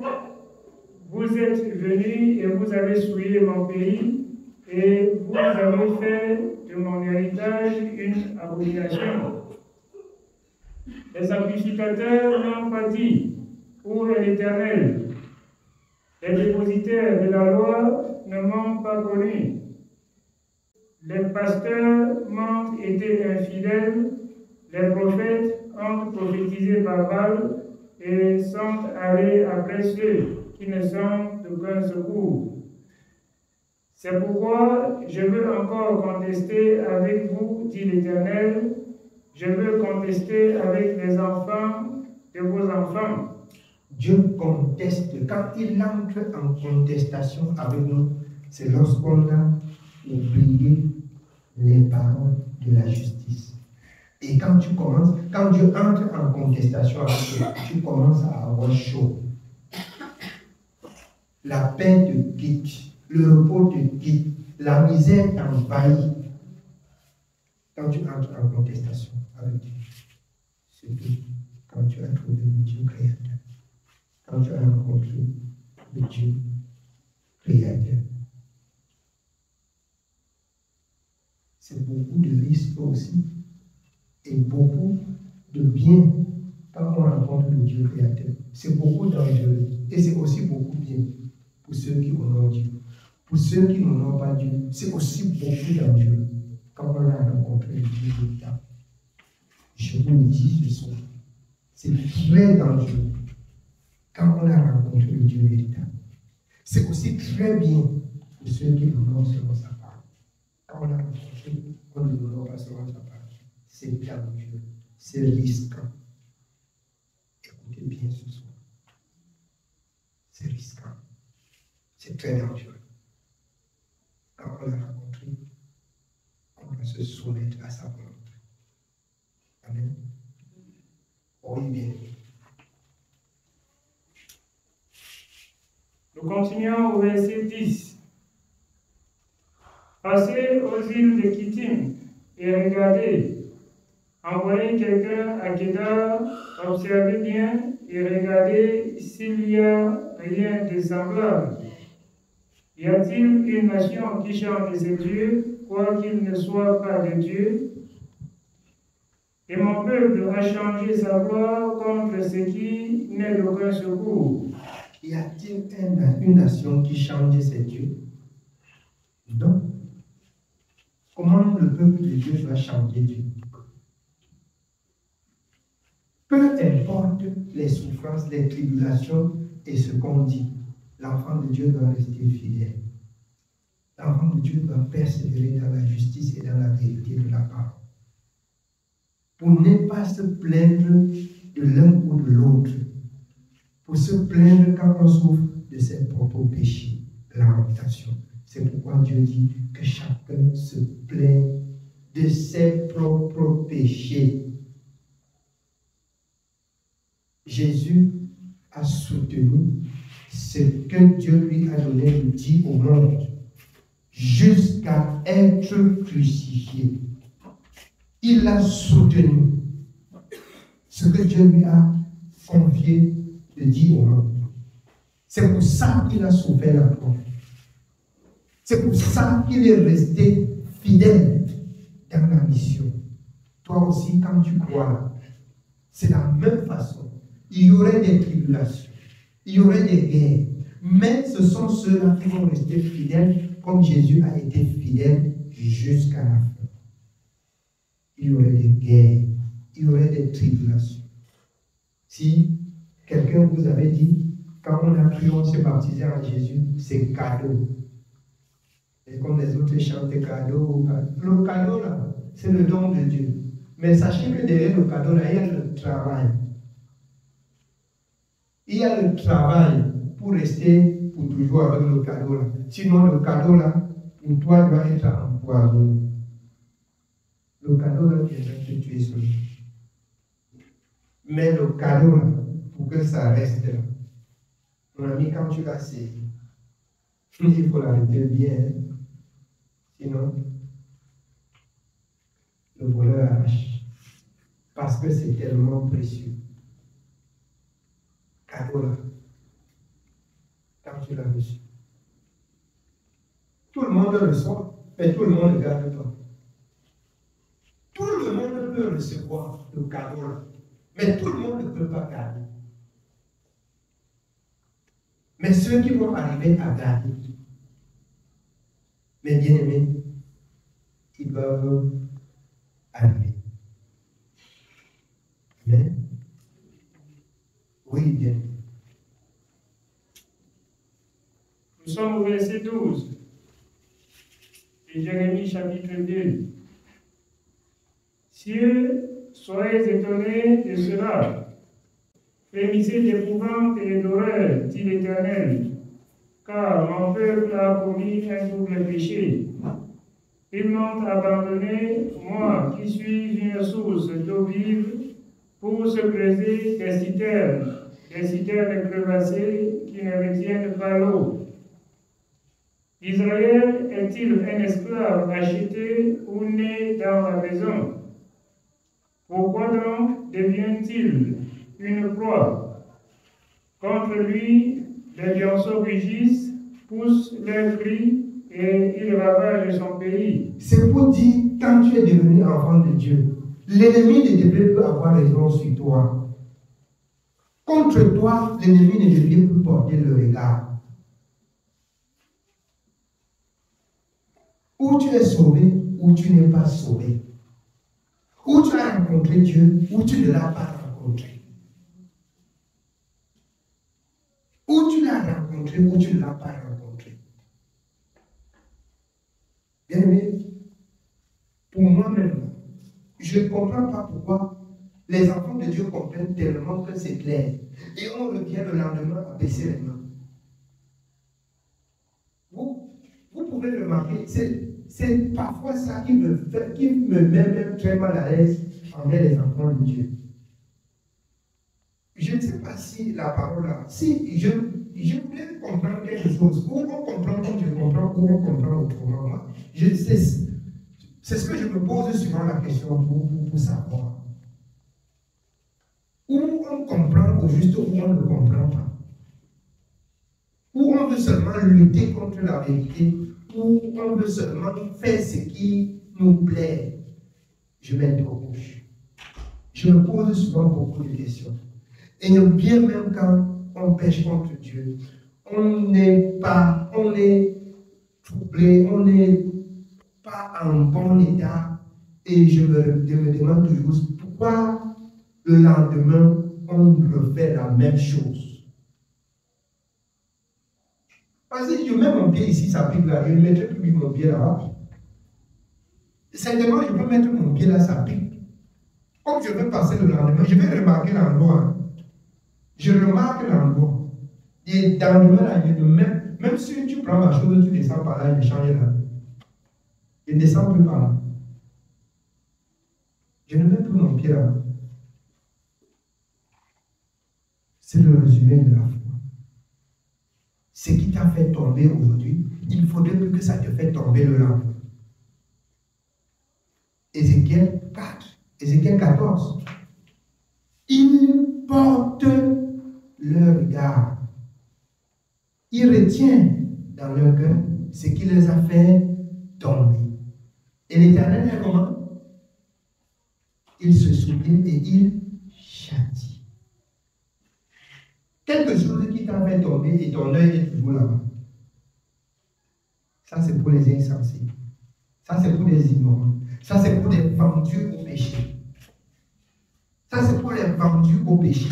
Speaker 1: vous êtes venus et vous avez souillé mon pays et vous avez fait de mon héritage une abomination. Les sacrificateurs n'ont pas dit, où est l'Éternel? Les dépositaires de la loi ne m'ont pas connu. Les pasteurs m'ont été infidèles, les prophètes ont prophétisé par Baal, et sont allés après ceux qui ne sont d'aucun secours. C'est pourquoi je veux encore contester avec vous, dit l'Éternel, je veux contester avec les enfants de vos enfants.
Speaker 2: Dieu conteste. Quand il entre en contestation avec nous, c'est lorsqu'on a oublié les paroles de la justice. Et quand Dieu entre en contestation avec toi, tu commences à avoir chaud. La paix te quitte, le repos te quitte, la misère t'envahit. Quand tu entres en contestation avec Dieu, surtout quand tu as trouvé le Dieu créateur, quand tu as rencontré le Dieu créateur. C'est beaucoup de risques aussi et beaucoup de bien quand on rencontre le Dieu créateur. C'est beaucoup dangereux et c'est aussi beaucoup bien pour ceux qui honorent Dieu. Pour ceux qui n'honorent pas Dieu, c'est aussi beaucoup dangereux quand on a rencontré le Dieu véritable. Je vous le dis ce soir, c'est très dangereux quand on a rencontré le Dieu véritable. C'est aussi très bien pour ceux qui l'honorent selon sa parole. Quand on a rencontré, on ne l'honore pas selon sa parole. C'est dangereux, c'est risquant. Écoutez bien ce soir. C'est risquant. C'est très dangereux. Quand on l'a rencontré, on doit se soumettre à sa volonté. Amen. Oui, bien.
Speaker 1: Nous continuons au verset 10. Passez aux îles de Kittim et regardez. Envoyez quelqu'un à Kedar, observez bien et regardez s'il y a rien de semblable. Y a-t-il une nation qui chante de ses dieux, quoiqu'il ne soit pas de Dieu? Et mon peuple a changé sa voix contre ce qui n'est d'aucun secours.
Speaker 2: Y a-t-il une nation qui change ses dieux? Non. Comment le peuple de Dieu va changer Dieu? Peu importe les souffrances, les tribulations et ce qu'on dit, l'enfant de Dieu doit rester fidèle. L'enfant de Dieu doit persévérer dans la justice et dans la vérité de la parole. Pour ne pas se plaindre de l'un ou de l'autre. Pour se plaindre quand on souffre de ses propres péchés, lamentation. C'est pourquoi Dieu dit que chacun se plaint de ses propres péchés. Jésus a soutenu ce que Dieu lui a donné de dire au monde jusqu'à être crucifié. Il a soutenu ce que Dieu lui a confié de dire au monde. C'est pour ça qu'il a souffert la croix. C'est pour ça qu'il est resté fidèle dans la mission. Toi aussi, quand tu crois, c'est la même façon. Il y aurait des tribulations, il y aurait des guerres, mais ce sont ceux-là qui vont rester fidèles comme Jésus a été fidèle jusqu'à la fin. Il y aurait des guerres, il y aurait des tribulations. Si quelqu'un vous avait dit, quand on a cru, on s'est baptisé en Jésus, c'est cadeau. Et comme les autres chantent cadeau, le cadeau là, c'est le don de Dieu. Mais sachez que derrière le cadeau là, il y a le travail. Il y a le travail pour rester pour toujours avec le cadeau là. Sinon, le cadeau là, pour toi, doit être empoisonné. Le cadeau là, tu viendra te tuer seul. Mais le cadeau là, pour que ça reste là, mon ami, quand tu l'as saisi, il faut l'arrêter bien. Sinon, le voleur arrache. Parce que c'est tellement précieux. Cadeau là, quand tu l'as reçu. Tout le monde le reçoit, mais tout le monde ne garde pas. Tout le monde peut recevoir le cadeau là, mais tout le monde ne peut pas garder. Mais ceux qui vont arriver à garder, mes bien-aimés, ils doivent arriver. Amen. Oui, bien.
Speaker 1: Nous sommes au verset 12 de Jérémie chapitre 2. Cieux, soyez étonnés de cela. Frémissez d'épouvante et d'horreur, dit l'Éternel, car mon peuple a commis un double péché. Ils m'ont abandonné, moi qui suis une source d'eau vive, pour se creuser des citernes crevassées qui ne retiennent pas l'eau. Israël est-il un esclave acheté ou né dans la maison? Pourquoi donc devient-il une proie? Contre lui, les lionceaux rugissent, poussent leurs cris et ils ravagent son pays.
Speaker 2: C'est pour dire, quand tu es devenu enfant de Dieu, l'ennemi ne devait plus avoir raison sur toi. Contre toi, l'ennemi ne devait plus porter le regard. Ou tu es sauvé, ou tu n'es pas sauvé. Ou tu as rencontré Dieu, ou tu ne l'as pas rencontré. Ou tu l'as rencontré, ou tu ne l'as pas rencontré. Bien aimé, pour moi-même, je ne comprends pas pourquoi les enfants de Dieu comprennent tellement que c'est clair. Et on revient le lendemain à baisser les mains. Vous pouvez remarquer, c'est parfois ça qui me met même très mal à l'aise envers les enfants de Dieu. Je ne sais pas si la parole là, si je voulais comprendre quelque chose, ou on comprend comme je comprends, ou on comprend autrement. Moi, c'est ce que je me pose souvent la question pour savoir. Ou on comprend au juste, ou on ne comprend pas. Ou on veut seulement lutter contre la vérité, ou on veut seulement faire ce qui nous plaît. Je m'interroge. Je me pose souvent beaucoup de questions. Et bien même quand on pêche contre Dieu, on est troublé, on n'est pas en bon état. Et je me demande toujours pourquoi le lendemain on refait la même chose. Parce que je mets mon pied ici, ça pique là, je ne mettrai plus mon pied là-bas. Simplement, je peux mettre mon pied là, ça pique. Comme je veux passer le lendemain, je vais remarquer l'endroit. Je remarque l'endroit. Et dans le lendemain, là, même si tu prends ma chose, tu descends par là, je change là. Je ne descends plus par là. Je ne mets plus mon pied là. C'est le résumé de la foi. Ce qui t'a fait tomber aujourd'hui, il ne faudrait plus que ça te fait tomber le lendemain. Ézéchiel 14. Ils portent leur regard. Ils retiennent dans leur cœur ce qui les a fait tomber. Et l'Éternel est comment? Il se souvient et il châtie. Quelque chose qui t'a fait tomber et ton œil est toujours là-bas. Ça, c'est pour les insensés. Ça, c'est pour les ignorants. Ça, c'est pour les vendus au péché. Ça, c'est pour les vendus au péché.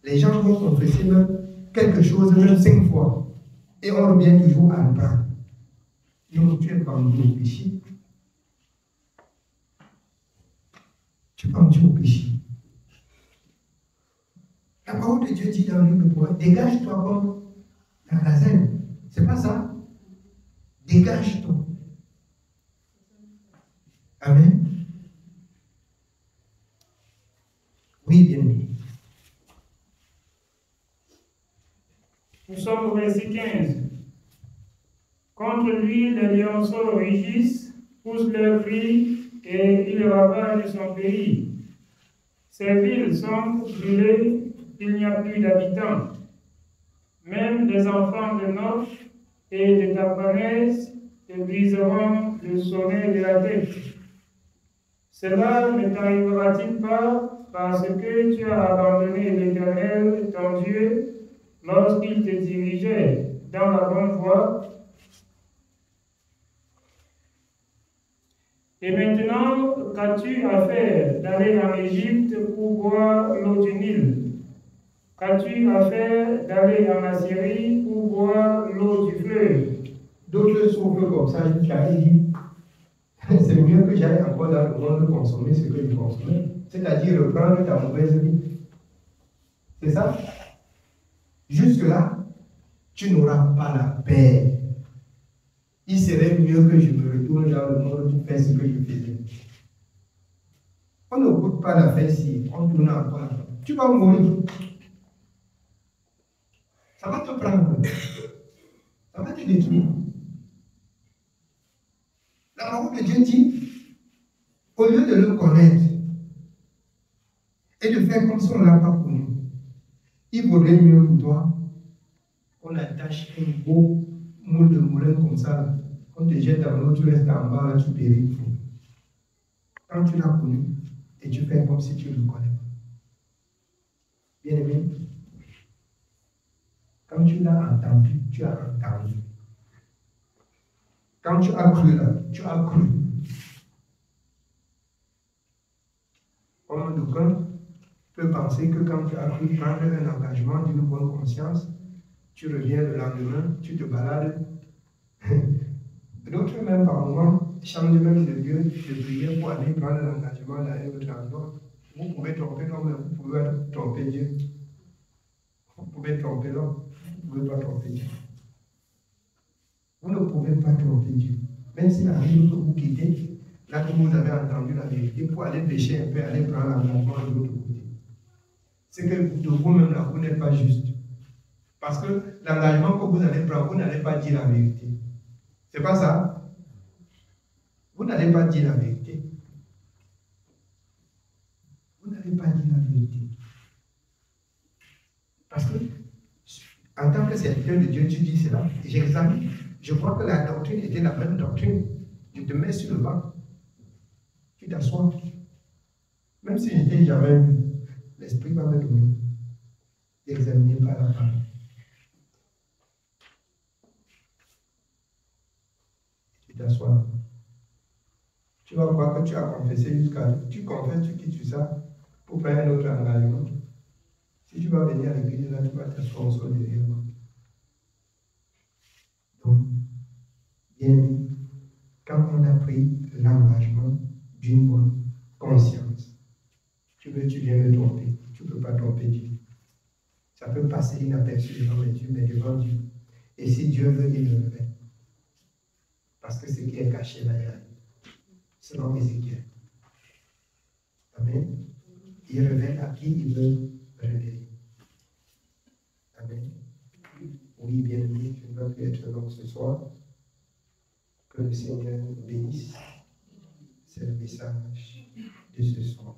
Speaker 2: Les gens vont confesser même quelque chose, même 5 fois. Et on revient toujours à le prendre. Non, tu es vendu au péché. Tu es vendu au péché. La parole de Dieu dit dans le livre de Proverbes, dégage-toi comme la gazelle. C'est pas ça? Dégage-toi. Amen. Oui, bien aimé.
Speaker 1: Nous sommes au verset 15. Contre lui, les lionceaux rugissent, poussent leurs cris et ils ravagent son pays. Ses villes sont brûlées, il n'y a plus d'habitants. Même les enfants de Noch et de Tapanès te briseront le sommet de la tête. Cela ne t'arrivera-t-il pas parce que tu as abandonné l'Éternel, ton Dieu, lorsqu'il te dirigeait dans la bonne voie? Et maintenant, qu'as-tu à faire d'aller en Égypte pour boire l'eau du Nil? Qu'as-tu à faire d'aller en Assyrie pour boire l'eau du fleuve?
Speaker 2: D'autres souffrent comme ça jusqu'à dire c'est mieux que j'aille encore dans le monde consommer ce que je consommais. C'est-à-dire reprendre ta mauvaise vie. C'est ça? Jusque-là, tu n'auras pas la paix. Il serait mieux que je me retourne dans le monde pour faire ce que je faisais. On ne coûte pas la fin si on tourne encore là-bas. Tu vas mourir. Ça va te prendre. Ça va te détruire. La parole de Dieu dit, au lieu de le connaître et de faire comme si on ne l'a pas connu, il vaudrait mieux pour toi qu'on attache un beau moule de moulin comme ça, on te jette dans l'eau, tu restes en bas, là, tu péris. Quand tu l'as connu, et tu fais comme si tu le connais. Bien aimé, quand tu l'as entendu, tu as entendu. Quand tu as cru là, tu as cru. Homme d'aucuns peut penser que quand tu as cru prendre un engagement d'une bonne conscience, tu reviens le lendemain, tu te balades. D'autres même par moments changent même de lieu de prière pour aller prendre l'engagement dans un autre endroit. Vous pouvez tromper l'homme, mais vous pouvez tromper Dieu. Vous pouvez tromper l'homme, vous ne pouvez pas tromper Dieu. Vous ne pouvez pas tromper Dieu. Même s'il arrive que vous quittez, là que vous avez entendu la vérité, pour aller pécher un peu, aller prendre l'engagement de l'autre côté. C'est que de vous-même là, vous n'êtes pas juste. Parce que l'engagement que vous allez prendre, vous n'allez pas dire la vérité. C'est pas ça? Vous n'allez pas dire la vérité. Vous n'allez pas dire la vérité. Parce que, en tant que serviteur de Dieu, tu dis cela, et j'examine. Je crois que la doctrine était la même doctrine. Je te mets sur le banc. Tu t'assois. Même si je ne t'ai jamais vu, l'Esprit va me donner d'examiner par la parole. Tu t'assois. Tu vas voir que tu as confessé jusqu'à... Tu confesses, tu quittes ça pour prendre un autre engagement. Si tu vas venir à l'église, là, tu vas t'asseoir au sol derrière moi. Donc, bien, quand on a pris l'engagement d'une bonne conscience, tu viens me tromper. Tu ne peux pas tromper Dieu. Ça peut passer inaperçu devant les yeux, mais devant Dieu. Et si Dieu veut, il le fait. Parce que ce qui est caché là, selon Ézéchiel. Amen. Il révèle à qui il veut révéler. Amen. Oui, bien aimé, je ne veux plus être long ce soir. Que le Seigneur bénisse. C'est le message de ce soir.